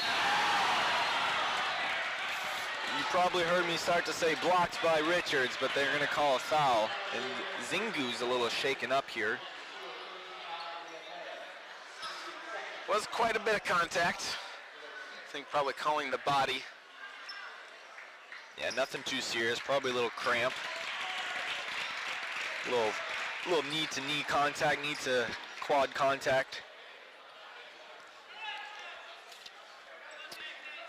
You probably heard me start to say blocked by Richards, but they're going to call a foul. And Zingu's a little shaken up here. Was quite a bit of contact. I think probably calling the body. Yeah, nothing too serious. Probably a little cramp. Little knee-to-knee contact, knee-to-quad contact.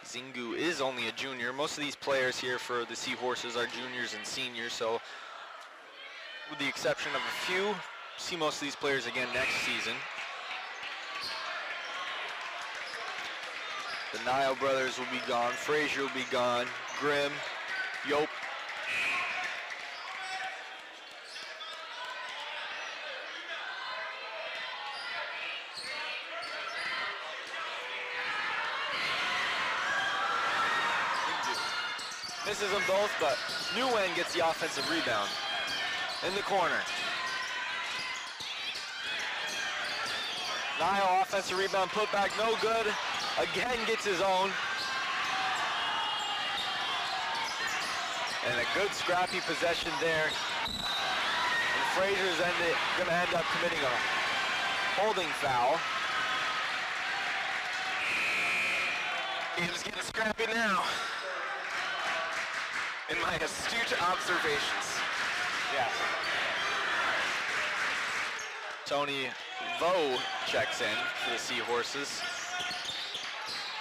Zingu is only a junior. Most of these players here for the Seahorses are juniors and seniors, so with the exception of a few, see most of these players again next season. The Nile brothers will be gone. Frazier will be gone. Grimm, Yope. Misses them both, but Nguyen gets the offensive rebound. In the corner. Nile offensive rebound, put back, no good. Again gets his own. And a good scrappy possession there. And Frazier's gonna end up committing a holding foul. Game's getting scrappy now. In my astute observations. Yeah. Tony Vo checks in for the Seahorses.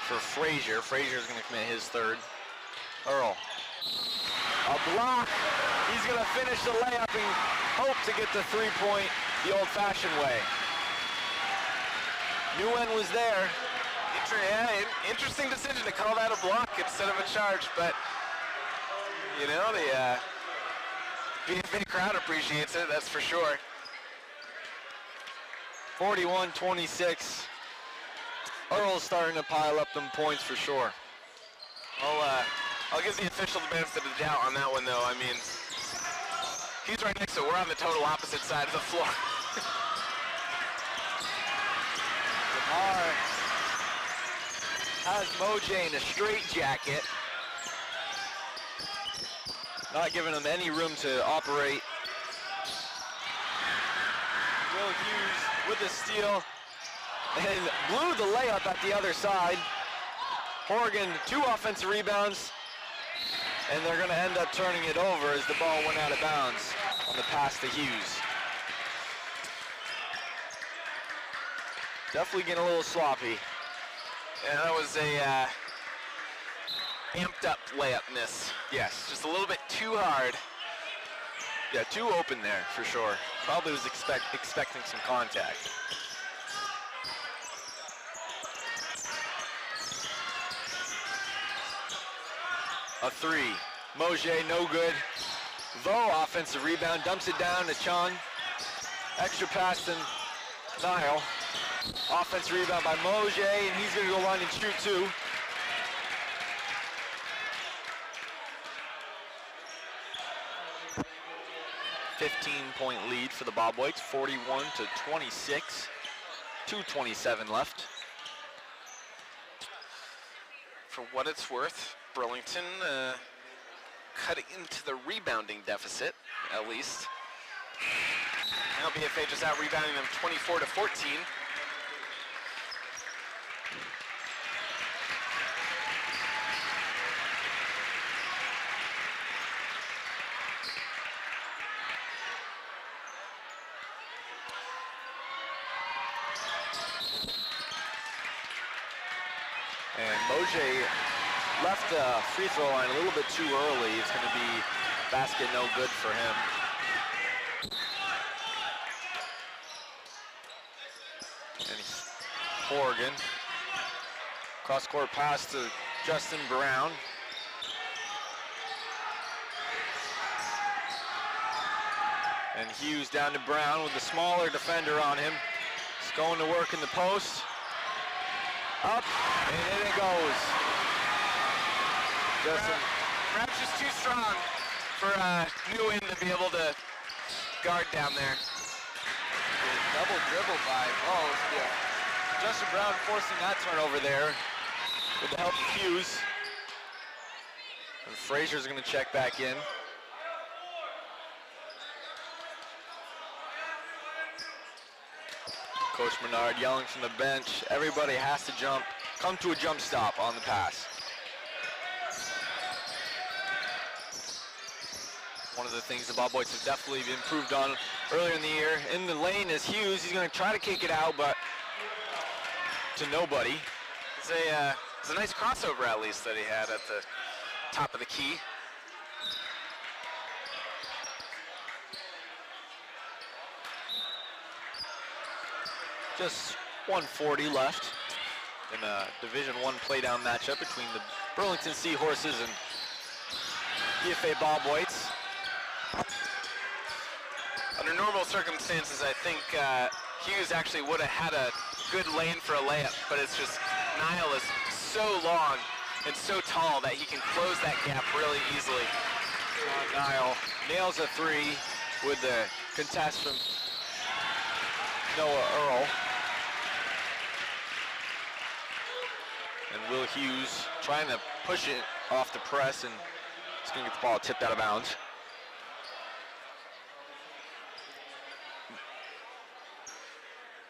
For Frazier. Frazier's going to commit his 3rd. Earl. A block. He's going to finish the layup and hope to get the 3-point the old-fashioned way. Nguyen was there. Interesting decision to call that a block instead of a charge, but you know, the BFA crowd appreciates it, that's for sure. 41-26. Earl's starting to pile up them points for sure. I'll give the official the benefit of the doubt on that one, though. I mean, He's right next to it. We're on the total opposite side of the floor. Lamar has Mojay in a straitjacket. Not giving him any room to operate. Will Hughes with the steal. And blew the layup at the other side. Oregon, 2 offensive rebounds. And they're going to end up turning it over as the ball went out of bounds on the pass to Hughes. Definitely getting a little sloppy. Yeah, that was a amped up layup miss. Yes. Just a little bit too hard. Yeah, too open there for sure. Probably was expecting some contact. A 3. Mojay, no good. Vo, offensive rebound, dumps it down to Chun. Extra pass to Nile. Offensive rebound by Mojay, and he's going to go line and shoot too. .point lead for the Bobwhites, 41-26. 2:27 left. For what it's worth, Burlington cut into the rebounding deficit, at least. Now BFA just out rebounding them 24-14. And Mojay left the free throw line a little bit too early. It's going to be basket no good for him. And Oregon. Cross-court pass to Justin Brown. And Hughes down to Brown with the smaller defender on him. He's going to work in the post. Up, and in it goes. Justin. Perhaps just too strong for Nguyen to be able to guard down there. Double dribble by Justin Brown forcing that Turnover there with the help of Hughes. And Frazier's going to check back in. Coach Menard yelling from the bench. Everybody has to come to a jump stop on the pass. One of the things the Bobwhites have definitely improved on earlier in the year. In the lane is Hughes. He's going to try to kick it out, but to nobody. It's a nice crossover, at least, that he had at the top of the key. Just 1:40 left in a Division I playdown matchup between the Burlington Seahorses and BFA Bobwhites. Under normal circumstances, I think Hughes actually would have had a good lane for a layup, but it's just Nile is so long and so tall that he can close that gap really easily. Nile nails a 3 with the contest from Noah Earl. And Will Hughes trying to push it off the press, and he's going to get the ball tipped out of bounds.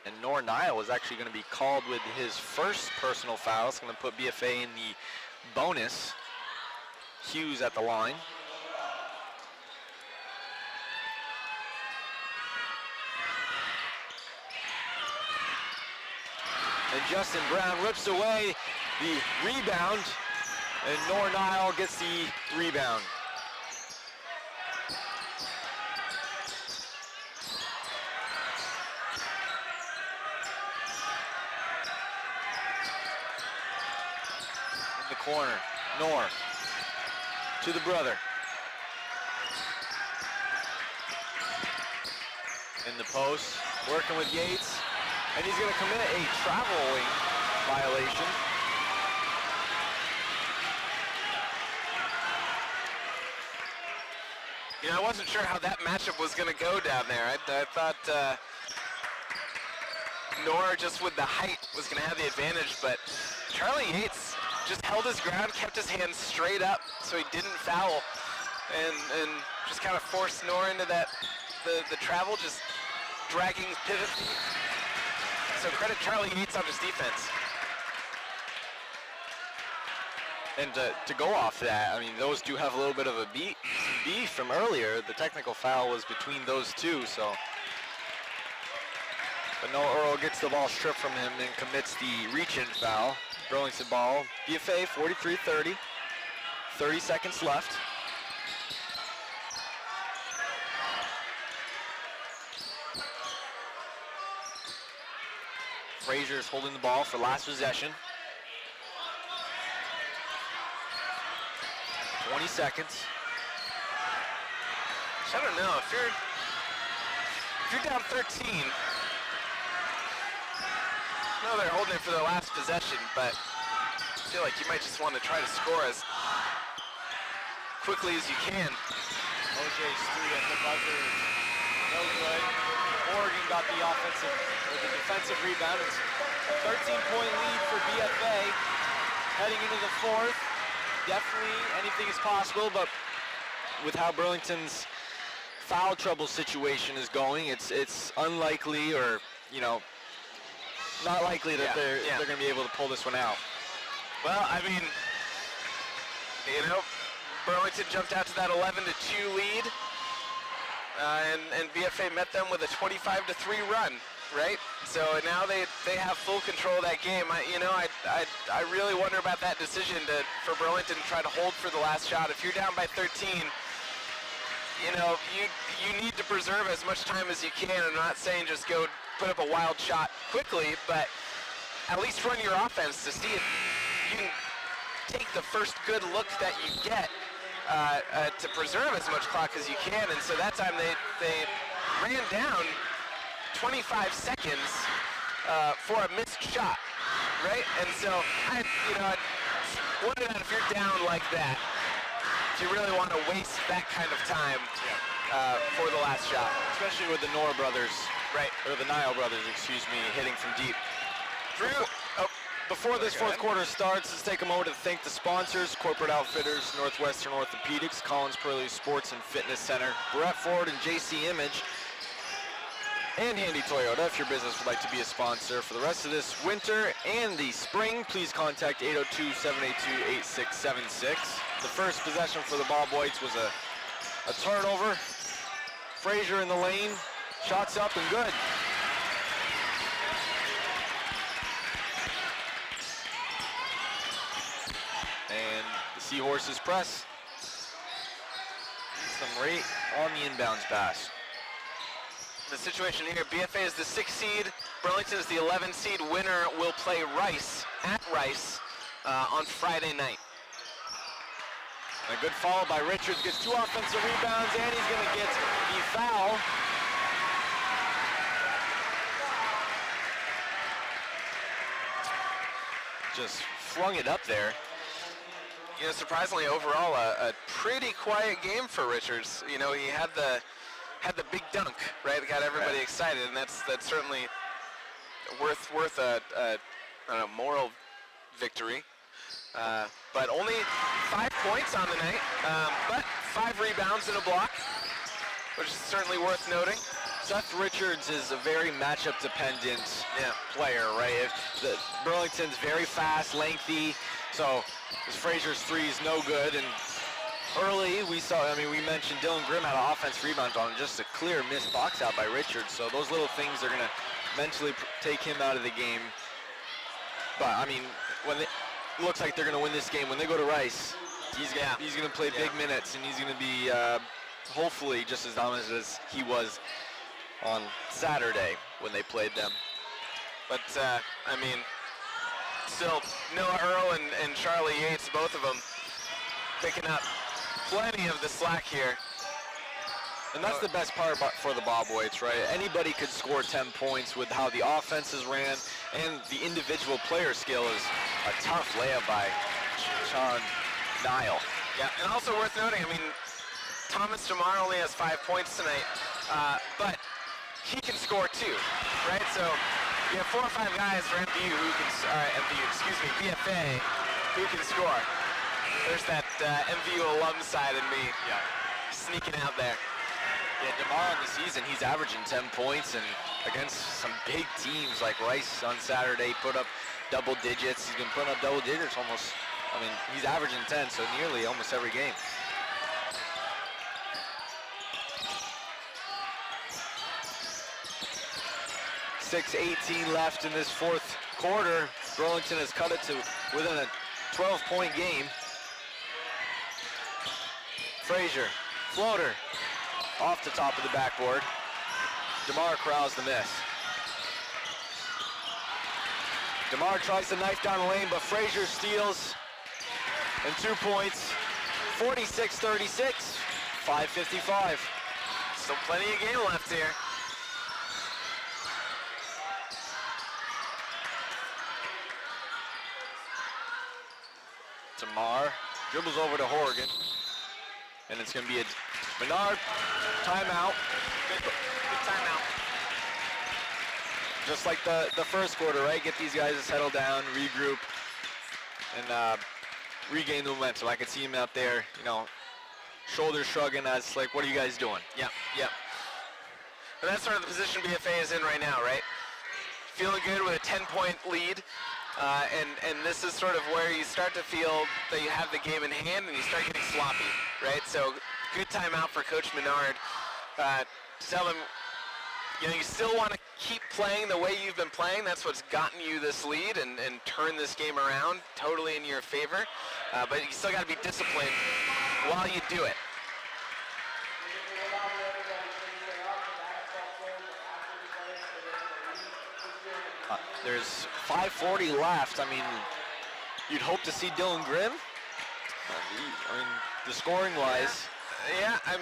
And Nor Nile is actually going to be called with his first personal foul. It's going to put BFA in the bonus. Hughes at the line. And Justin Brown rips away the rebound, and Nor Nile gets the rebound. In the corner, Nor to the brother. In the post, working with Yates. And he's going to commit a traveling violation. You know, I wasn't sure how that matchup was going to go down there. I thought Nor, just with the height, was going to have the advantage, but Charlie Yates just held his ground, kept his hands straight up so he didn't foul, and just kind of forced Nor into that, the travel, just dragging his pivot feet. So credit Charlie Yates on his defense. And to go off that, I mean, those do have a little bit of a beef from earlier. The technical foul was between those two, so. But Noah Earl gets the ball stripped from him and commits the reach-in foul. Burlington ball, BFA 43-30. 30 seconds left. Frazier's holding the ball for last possession. 20 seconds. I don't know, if you're down 13, no, they're holding it for their last possession, but I feel like you might just want to try to score as quickly as you can. OJ's 3 at the buzzer, no good. Oregon got the the defensive rebound. It's a 13-point lead for BFA heading into the fourth. Definitely anything is possible, but With how Burlington's foul trouble situation is going, it's unlikely, or not likely that they're going to be able to pull this one out. Well, I mean, Burlington jumped out to that 11-2 lead, and BFA met them with a 25-3 run, right? So now they have full control of that game. I really wonder about that decision for Burlington to try to hold for the last shot. If you're down by 13, you need to preserve as much time as you can. I'm not saying just go put up a wild shot quickly, but at least run your offense to see if you can take the first good look that you get to preserve as much clock as you can. And so that time they ran down 25 seconds for a missed shot, right? And so I wonder that if you're down like that, if you really want to waste that kind of time for the last shot. Especially with the Nora brothers, Right. or the Nile brothers, excuse me, hitting from deep. Before this fourth quarter starts, let's take a moment to thank the sponsors: Corporate Outfitters, Northwestern Orthopedics, Collins Purley Sports and Fitness Center, Brett Ford and JC Image, and Handy Toyota. If your business would like to be a sponsor for the rest of this winter and the spring, please contact 802-782-8676. The first possession for the Bobwhites was a turnover. Frazier in the lane, shots up and good. And the Seahorses press. Some rate on the inbounds pass. The situation here, BFA is the 6th seed, Burlington is the 11th seed. Winner will play Rice at Rice on Friday night. A good follow by Richards, gets 2 offensive rebounds, and he's going to get the foul. Just flung it up there. Surprisingly, overall, a pretty quiet game for Richards. He had the big dunk, right? That got everybody excited, and that's certainly worth a moral victory. But only 5 points on the night, but 5 rebounds and a block, which is certainly worth noting. Seth Richards is a very matchup-dependent player, right? Burlington's very fast, lengthy, so Frazier's 3 is no good. And early, we mentioned Dylan Grimm had an offensive rebound on just a clear missed box out by Richards, so those little things are going to mentally take him out of the game. But, it looks like they're going to win this game. When they go to Rice, he's going to play big minutes, and he's going to be hopefully just as dominant as he was on Saturday when they played them. But, still, Noah Earl and Charlie Yates, both of them, picking up plenty of the slack here. And that's the best part for the Bobwhites, right? Anybody could score 10 points with how the offenses ran, and the individual player skill is a tough layup by Sean Nile. Yeah, and also worth noting, Thomas DeMar only has 5 points tonight, but he can score too, right? So you have 4 or 5 guys for MVU who can, BFA, who can score. There's that MVU alum side in me sneaking out there. Yeah, DeMar on the season, he's averaging 10 points, and against some big teams like Rice on Saturday, put up double digits. He's been putting up double digits almost, he's averaging 10, so nearly almost every game. .18 left in this fourth quarter. Burlington has cut it to within a 12-point game. Frazier, floater, off the top of the backboard. DeMar corrals the miss. DeMar tries to knife down the lane, but Frazier steals. And 2 points, 46-36, 5:55. Still plenty of game left here. DeMar dribbles over to Horgan, and it's going to be a Menard timeout. Good timeout. Just like the first quarter, right? Get these guys to settle down, regroup, and regain the momentum. I could see him out there, shoulders shrugging as like, what are you guys doing? Yep. And that's sort of the position BFA is in right now, right? Feeling good with a 10-point lead. And this is sort of where you start to feel that you have the game in hand and you start getting sloppy, right? So good timeout for Coach Menard to tell them, you still want to keep playing the way you've been playing. That's what's gotten you this lead and turn this game around totally in your favor. But you still got to be disciplined while you do it. There's 5:40 left. You'd hope to see Dylan Grimm. The scoring wise. Yeah, I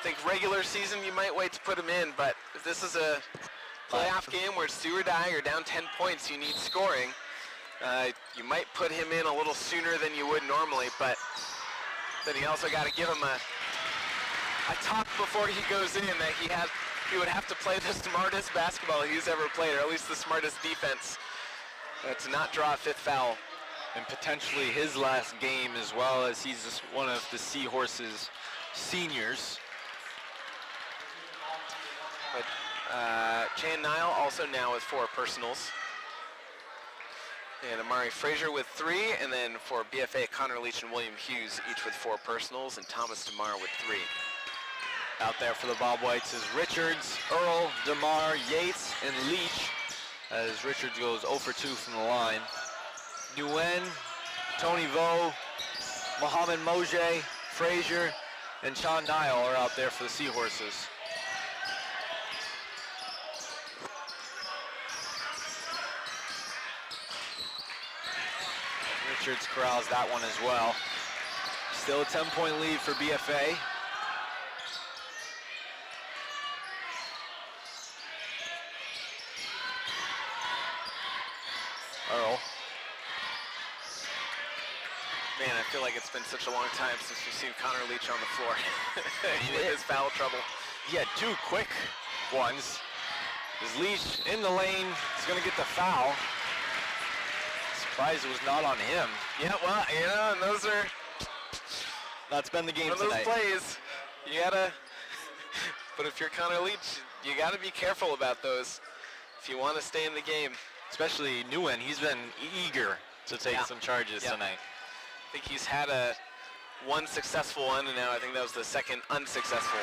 think regular season you might wait to put him in, but if this is a playoff game where it's do or die, you're down 10 points, you need scoring, you might put him in a little sooner than you would normally, but then you also got to give him I talked before he goes in that he would have to play the smartest basketball he's ever played, or at least the smartest defense, to not draw a 5th foul. And potentially his last game, as well, as he's just one of the Seahorses seniors. But Chan Nile also now with 4 personals. And Amari Frazier with 3, and then for BFA, Connor Leach and William Hughes, each with 4 personals, and Thomas DeMar with 3. Out there for the Bobwhites is Richards, Earl, DeMar, Yates, and Leach, as Richards goes 0 for 2 from the line. Nguyen, Tony Vo, Mohamed Moje, Frazier, and Sean Nile are out there for the Seahorses. Richards corrals that one as well. Still a 10-point lead for BFA. Earl. Man, I feel like it's been such a long time since we've seen Connor Leach on the floor with his foul trouble. He had 2 quick ones. Is Leach in the lane? He's going to get the foul. Surprised it was not on him. Yeah, well, and those are... That's been the game those tonight. Plays, you gotta... But if you're Connor Leach, you gotta be careful about those if you want to stay in the game. Especially Nguyen, he's been eager to take some charges tonight. I think he's had one successful one, and now I think that was the second unsuccessful.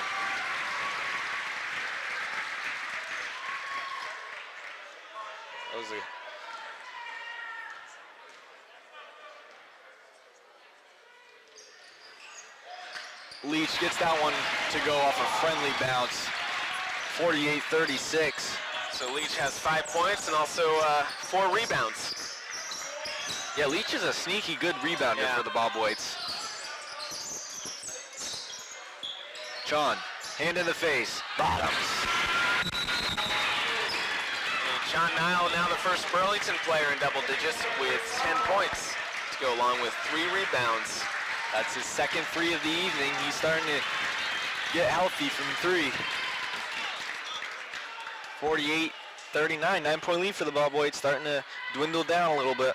Leach gets that one to go off a friendly bounce, 48-36. So Leach has 5 points and also 4 rebounds. Yeah, Leach is a sneaky good rebounder for the Bobwhites. Sean, hand in the face, bottoms. And Sean Nile, now the first Burlington player in double digits with 10 points. to go along with 3 rebounds. That's his second free of the evening. He's starting to get healthy from 3. 48-39, 9-point lead for the Bobwhites, starting to dwindle down a little bit.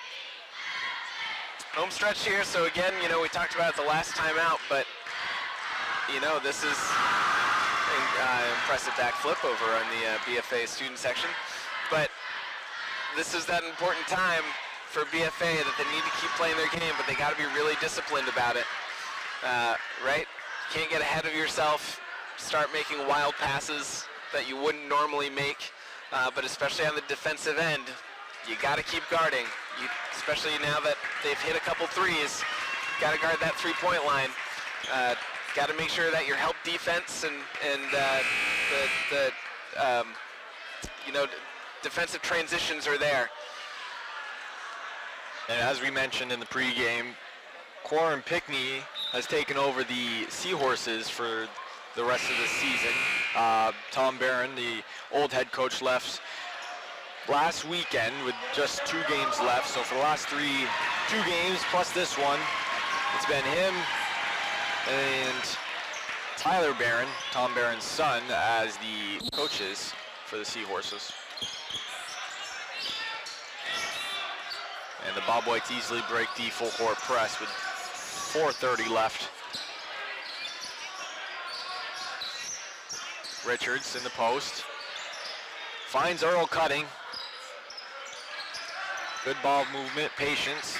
Home stretch here, so again, you know, we talked about it the last time out, but, you know, this is an impressive back flip over on the BFA student section. But this is that important time for BFA that they need to keep playing their game, but they got to be really disciplined about it, right? You can't get ahead of yourself, start making wild passes that you wouldn't normally make, but especially on the defensive end, you got to keep guarding. Especially now that they've hit a couple threes, got to guard that 3-point line. Got to make sure that your help defense and you know, defensive transitions are there. And as we mentioned in the pregame, Quorum Pickney has taken over the Seahorses for the rest of the season. Tom Barron, the old head coach, left last weekend with just 2 games left. So for the last 2 games plus this one, it's been him and Tyler Barron, Tom Barron's son, as the coaches for the Seahorses. And the Bobwhites easily break the full court press with 4:30 left. Richards in the post. Finds Earl cutting. Good ball movement, patience.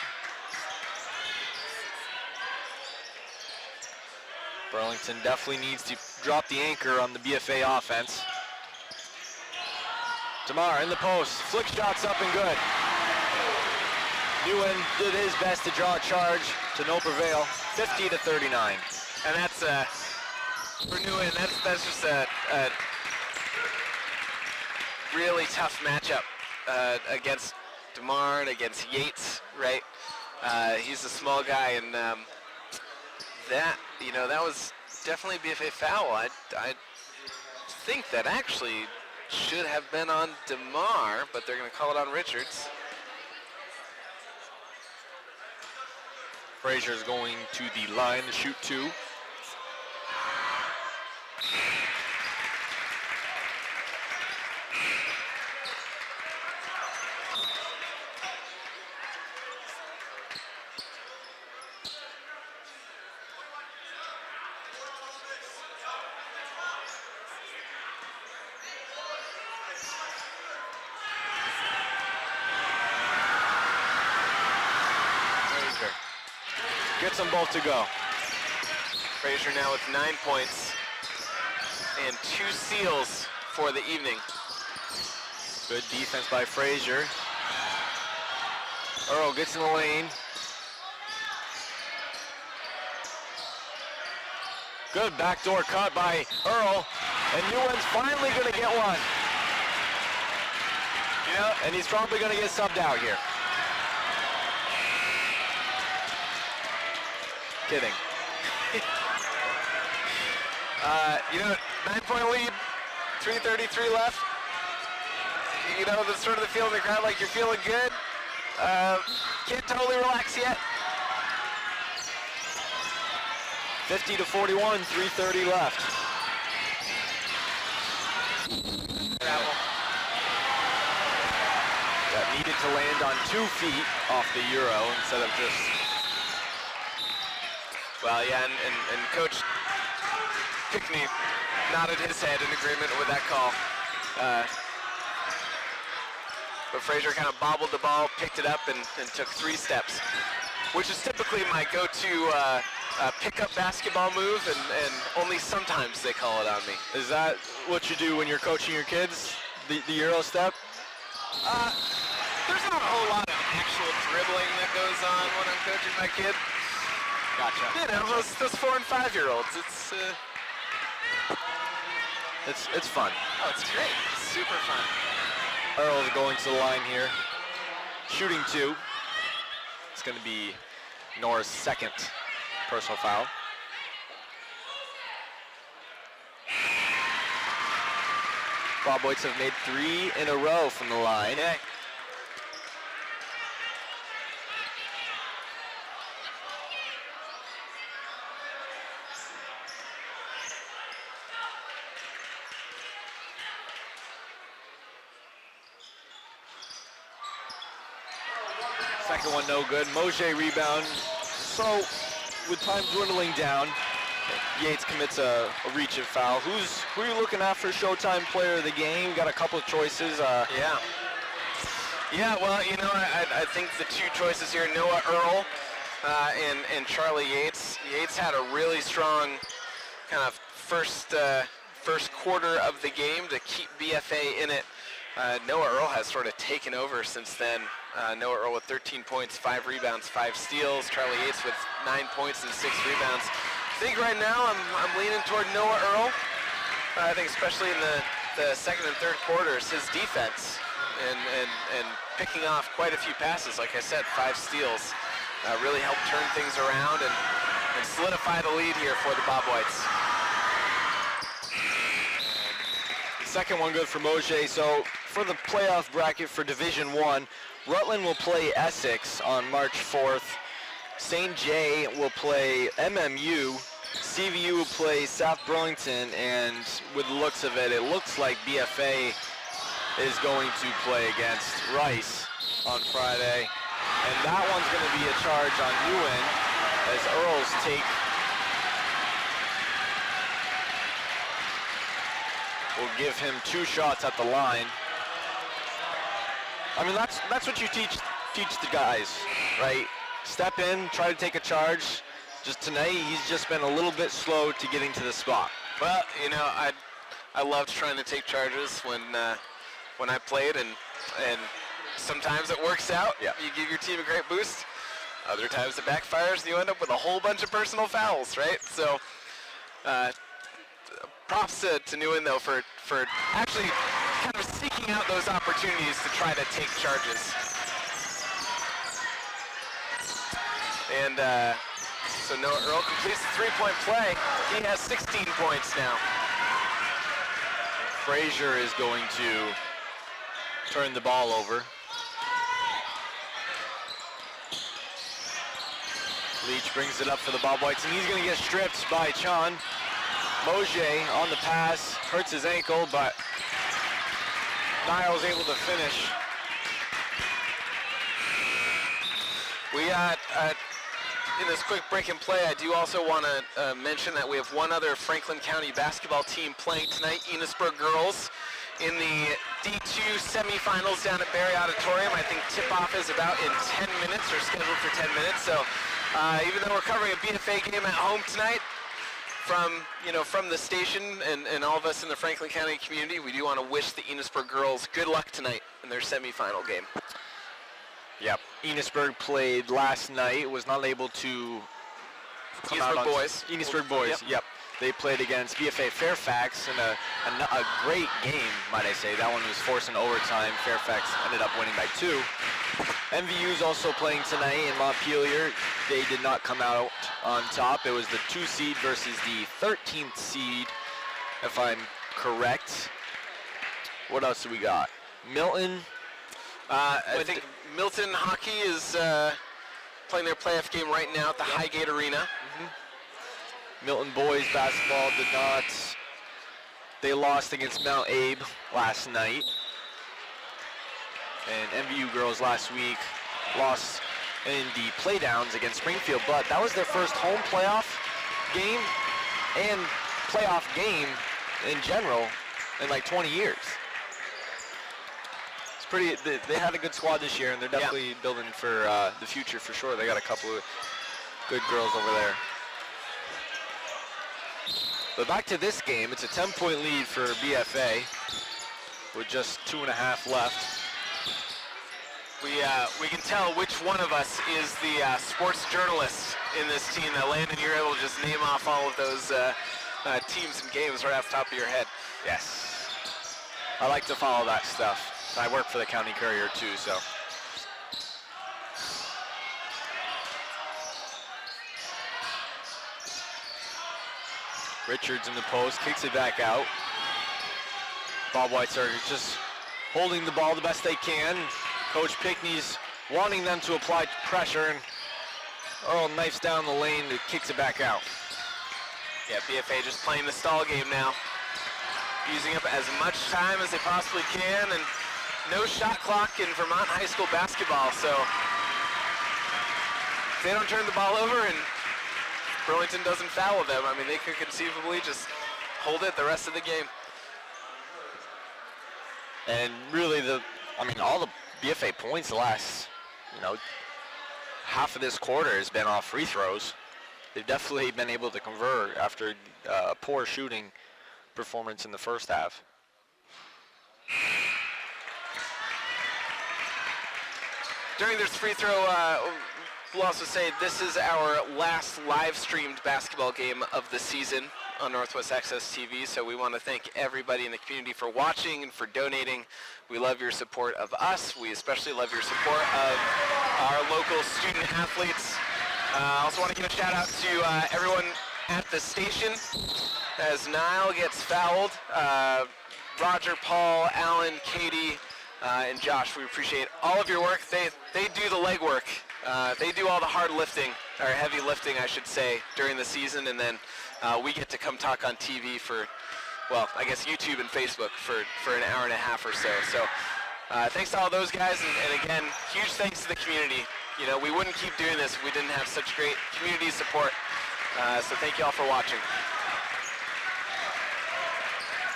Burlington definitely needs to drop the anchor on the BFA offense. Tamar in the post, flick shots up and good. Newen did his best to draw a charge, to no prevail, 50-39. And that's, for Newen, that's just a really tough matchup against DeMar and against Yates, right? He's a small guy, and that, you know, that was definitely a BFA foul. I think that actually should have been on DeMar, but they're going to call it on Richards. Frazier's going to the line to shoot 2. Gets them both to go. Frazier now with 9 points and 2 steals for the evening. Good defense by Frazier. Earl gets in the lane. Good backdoor cut by Earl, and Newen's finally going to get one. Yeah, and he's probably going to get subbed out here. Kidding. You know, 9-point lead, 3:33 left. You know, the sort of the feel in the crowd like you're feeling good. Can't totally relax yet. 50-41, 3:30 left. Travel. That needed to land on 2 feet off the Euro instead of just... Well, yeah, and Coach Pickney nodded his head in agreement with that call. But Frazier kind of bobbled the ball, picked it up, and took 3 steps, which is typically my go-to pickup basketball move, and only sometimes they call it on me. Is that what you do when you're coaching your kids, the Euro step? There's not a whole lot of actual dribbling that goes on when I'm coaching my kid. Gotcha. You know, those 4- and 5-year-olds, It's fun. Oh, it's great. It's super fun. Earl is going to the line here. Shooting 2. It's going to be Nora's second personal foul. Bobwhites have made 3 in a row from the line. Okay. Second one no good. Mojay rebound. So with time dwindling down, Yates commits a reach and foul. Who are you looking at for Showtime Player of the Game? Got a couple of choices. Yeah, well, you know, I think the two choices here, Noah Earl and Charlie Yates. Yates had a really strong kind of first quarter of the game to keep BFA in it. Noah Earl has sort of taken over since then. Noah Earl with 13 points, 5 rebounds, 5 steals. Charlie Yates with 9 points and 6 rebounds. I think right now I'm leaning toward Noah Earl. I think especially in the second and third quarters, his defense and picking off quite a few passes. Like I said, 5 steals really helped turn things around and solidify the lead here for the Bobwhites. Second one good for Mojay. So for the playoff bracket for Division 1, Rutland will play Essex on March 4th. St. J will play MMU. CVU will play South Burlington, and with the looks of it, it looks like BFA is going to play against Rice on Friday. And that one's going to be a charge on Ewan as Earls will give him 2 shots at the line. I mean, that's what you teach the guys, right? Step in, try to take a charge. Just tonight, he's just been a little bit slow to getting to the spot. Well, you know, I loved trying to take charges when I played, and sometimes it works out. Yeah. You give your team a great boost. Other times it backfires, and you end up with a whole bunch of personal fouls, right? So, props to Nguyen though for actually kind of seeking out those opportunities to try to take charges. And so Noah Earl completes the 3-point play. He has 16 points now. Frazier is going to turn the ball over. Leach brings it up for the Bobwhites, and he's going to get stripped by Chan. Mojay on the pass, hurts his ankle, but Niall's able to finish. We in this quick break and play, I do also want to mention that we have one other Franklin County basketball team playing tonight, Enosburg girls, in the D2 semifinals down at Barry Auditorium. I think tip-off is about in 10 minutes, or scheduled for 10 minutes. So even though we're covering a BFA game at home tonight, from the station and all of us in the Franklin County community, we do want to wish the Enosburg girls good luck tonight in their semifinal game. Yep. Enosburg played last night, was not able to come out on Boys. Enosburg boys, yep. They played against BFA Fairfax in a great game, might I say. That one was forced in overtime. Fairfax ended up winning by 2. MVU's also playing tonight in Montpelier. They did not come out on top. It was the 2 seed versus the 13th seed, if I'm correct. What else do we got? Milton. I think Milton Hockey is playing their playoff game right now at the Highgate Arena. Mm-hmm. Milton boys basketball did not. They lost against Mount Abe last night. And MVU girls last week lost in the playdowns against Springfield, but that was their first home playoff game and playoff game in general in like 20 years. They had a good squad this year, and they're definitely building for the future for sure. They got a couple of good girls over there. But back to this game, it's a 10-point lead for BFA with just 2.5 left. We can tell which one of us is the sports journalist in this team. Landon, you're able to just name off all of those teams and games right off the top of your head. Yes. I like to follow that stuff. I work for the County Courier too, so. Richards in the post, kicks it back out. Bobwhites are just holding the ball the best they can. Coach Pickney's wanting them to apply pressure, and Earl knifes down the lane and kicks it back out. Yeah, BFA just playing the stall game now. Using up as much time as they possibly can, and no shot clock in Vermont high school basketball, so if they don't turn the ball over and Burlington doesn't foul them, I mean, they could conceivably just hold it the rest of the game. And really, all the BFA points the last, half of this quarter has been off free throws. They've definitely been able to convert after a poor shooting performance in the first half. During this free throw, we'll also say this is our last live streamed basketball game of the season on Northwest Access TV, so we want to thank everybody in the community for watching and for donating. We love your support of us. We especially love your support of our local student athletes. I also want to give a shout out to everyone at the station as Niall gets fouled. Roger, Paul, Alan, Katie, and Josh, we appreciate all of your work. They do the legwork. They do all the hard lifting, or heavy lifting, I should say, during the season, and then we get to come talk on TV for, well, I guess YouTube and Facebook for an hour and a half or so. So thanks to all those guys, and again, huge thanks to the community. We wouldn't keep doing this if we didn't have such great community support. So thank you all for watching.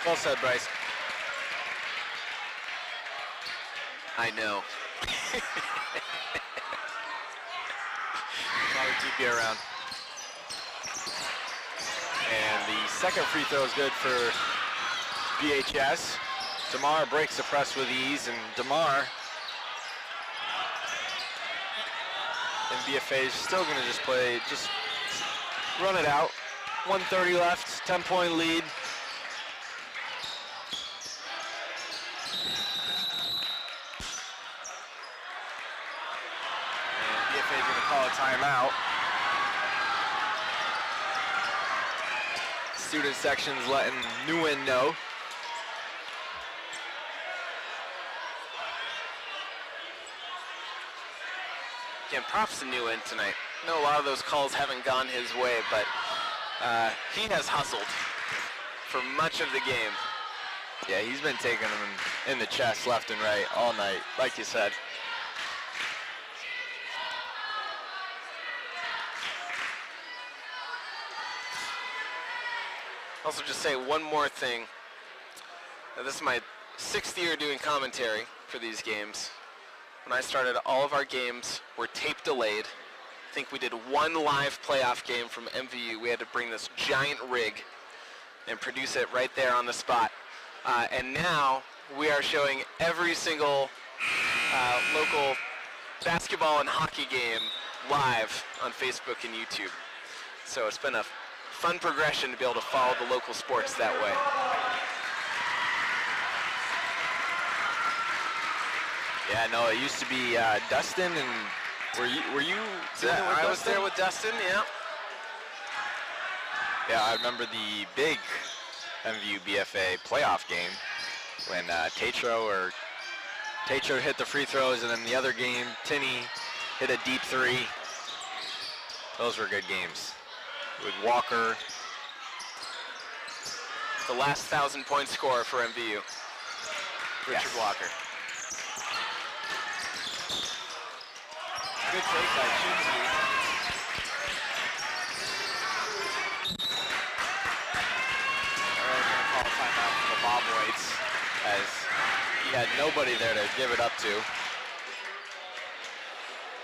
Well said, Bryce. I know. Probably keep you around. And the second free throw is good for BHS. DeMar breaks the press with ease, and DeMar and BFA is still going to just run it out. 1:30 left, 10-point lead. Call a timeout. Student section's letting Nguyen know. Again, props to Nguyen tonight. I know a lot of those calls haven't gone his way, but he has hustled for much of the game. Yeah, he's been taking them in the chest left and right all night, like you said. Also, just say one more thing. This is my 6th year doing commentary for these games. When I started, all of our games were tape delayed. I think we did one live playoff game from MVU. We had to bring this giant rig and produce it right there on the spot. And now we are showing every single local basketball and hockey game live on Facebook and YouTube. So it's been a fun progression to be able to follow the local sports that way. Yeah, no, it used to be Dustin, and were you dealing with I was Dustin? there with Dustin, yeah. Yeah, I remember the big MVU BFA playoff game when Tatro hit the free throws, and then the other game, Tinney hit a deep three. Those were good games. With Walker. The last 1,000-point scorer for MVU, Richard Yes. Walker. Good take by Chinsey. They're going to call a timeout for the Bobwhites as he had nobody there to give it up to.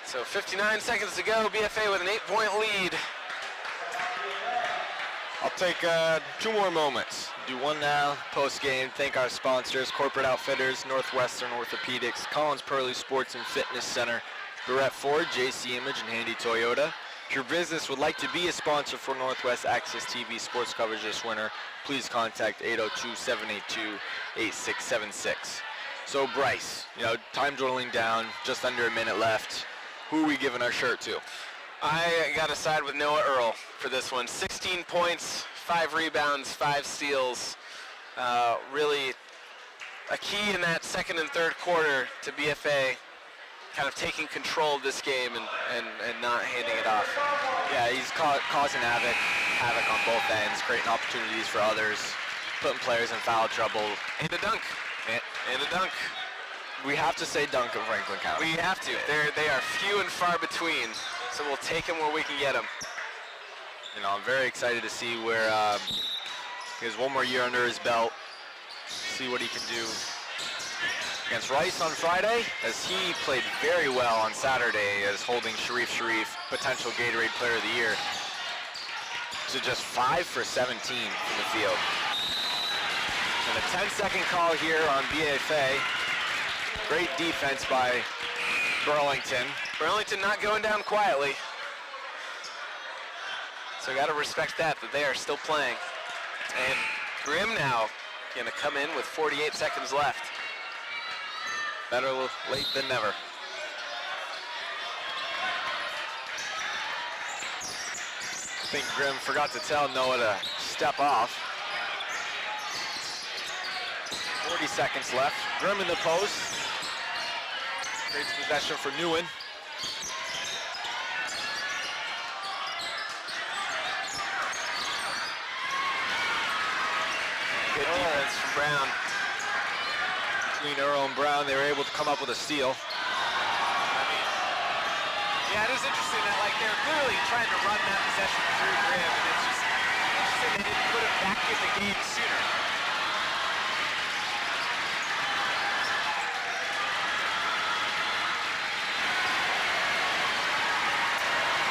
So 59 seconds to go, BFA with an 8-point lead. I'll take 2 more moments. Do one now, post-game. Thank our sponsors, Corporate Outfitters, Northwestern Orthopedics, Collins Pearly Sports and Fitness Center, Barrett Ford, JC Image, and Handy Toyota. If your business would like to be a sponsor for Northwest Access TV sports coverage this winter, please contact 802-782-8676. So Bryce, time dwindling down, just under a minute left. Who are we giving our shirt to? I got to side with Noah Earl for this one. 16 points, 5 rebounds, 5 steals. Really a key in that second and third quarter to BFA kind of taking control of this game and not handing it off. Yeah, he's causing havoc on both ends, creating opportunities for others, putting players in foul trouble. And a dunk. And a dunk. We have to say dunk in Franklin County. We have to. They are few and far between. So we'll take him where we can get him. You know, I'm very excited to see where he has one more year under his belt. See what he can do against Rice on Friday, as he played very well on Saturday as holding Sharif, potential Gatorade Player of the Year, to just 5 for 17 from the field. And a 10-second call here on BFA. Great defense by Burlington. Burlington not going down quietly. So got to respect that they are still playing. And Grimm now going to come in with 48 seconds left. Better late than never. I think Grimm forgot to tell Noah to step off. 40 seconds left. Grimm in the post. Creates possession for Newen. Good defense from Brown. Between Earl and Brown, they were able to come up with a steal. Yeah, it is interesting that they're clearly trying to run that possession through Grimm, and it's just interesting they didn't put him back in the game sooner.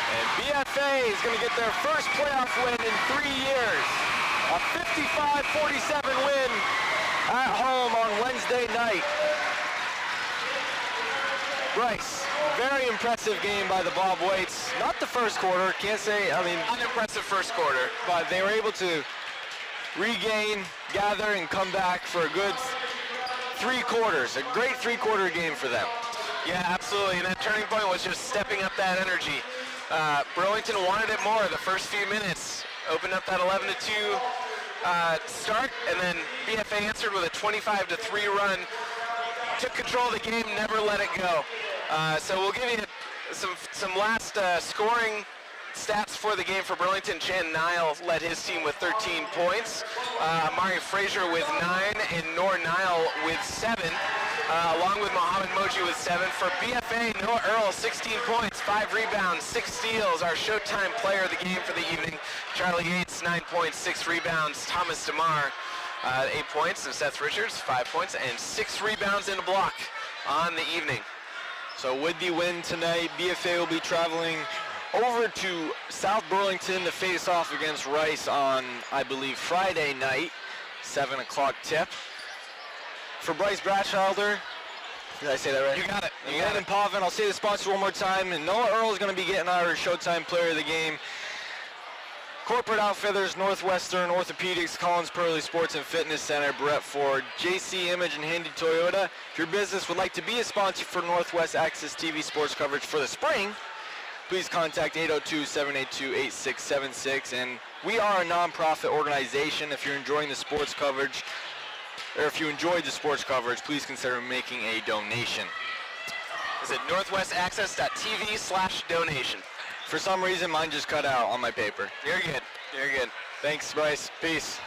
And BFA is going to get their first playoff win in 3 years. A 55-47 win at home on Wednesday night. Rice, very impressive game by the Bobwhites. Not the first quarter, can't say, Unimpressive first quarter. but they were able to regain, gather, and come back for a good 3 quarters. A great 3-quarter game for them. Yeah, absolutely. And that turning point was just stepping up that energy. Burlington wanted it more the first few minutes. Opened up that 11-2 start, and then BFA answered with a 25-3 run. Took control of the game, never let it go. So we'll give you some last scoring stats for the game for Burlington. Chan Nile led his team with 13 points. Amari Frazier with 9, and Noor Nile with 7, along with Mohammed Moji with 7. For BFA, Noah Earl, 16 points, 5 rebounds, 6 steals. Our Showtime player of the game for the evening. Charlie Yates, 9 points, 6 rebounds. Thomas DeMar, 8 points, and Seth Richards, 5 points, and 6 rebounds and a block on the evening. So with the win tonight, BFA will be traveling over to South Burlington to face off against Rice on, I believe, Friday night, 7 o'clock tip. For Bryce Bratschalder, did I say that right? You got it. And Pavin, I'll say the sponsor one more time. And Noah Earl is going to be getting our Showtime Player of the Game. Corporate Outfitters, Northwestern Orthopedics, Collins Pearly Sports and Fitness Center, Brett Ford, JC Image and Handy Toyota. If your business would like to be a sponsor for Northwest Access TV sports coverage for the spring, please contact 802-782-8676. And we are a nonprofit organization. If you're enjoying the sports coverage, or if you enjoyed the sports coverage, please consider making a donation. Visit northwestaccess.tv/donation. For some reason, mine just cut out on my paper. You're good. You're good. Thanks, Bryce. Peace.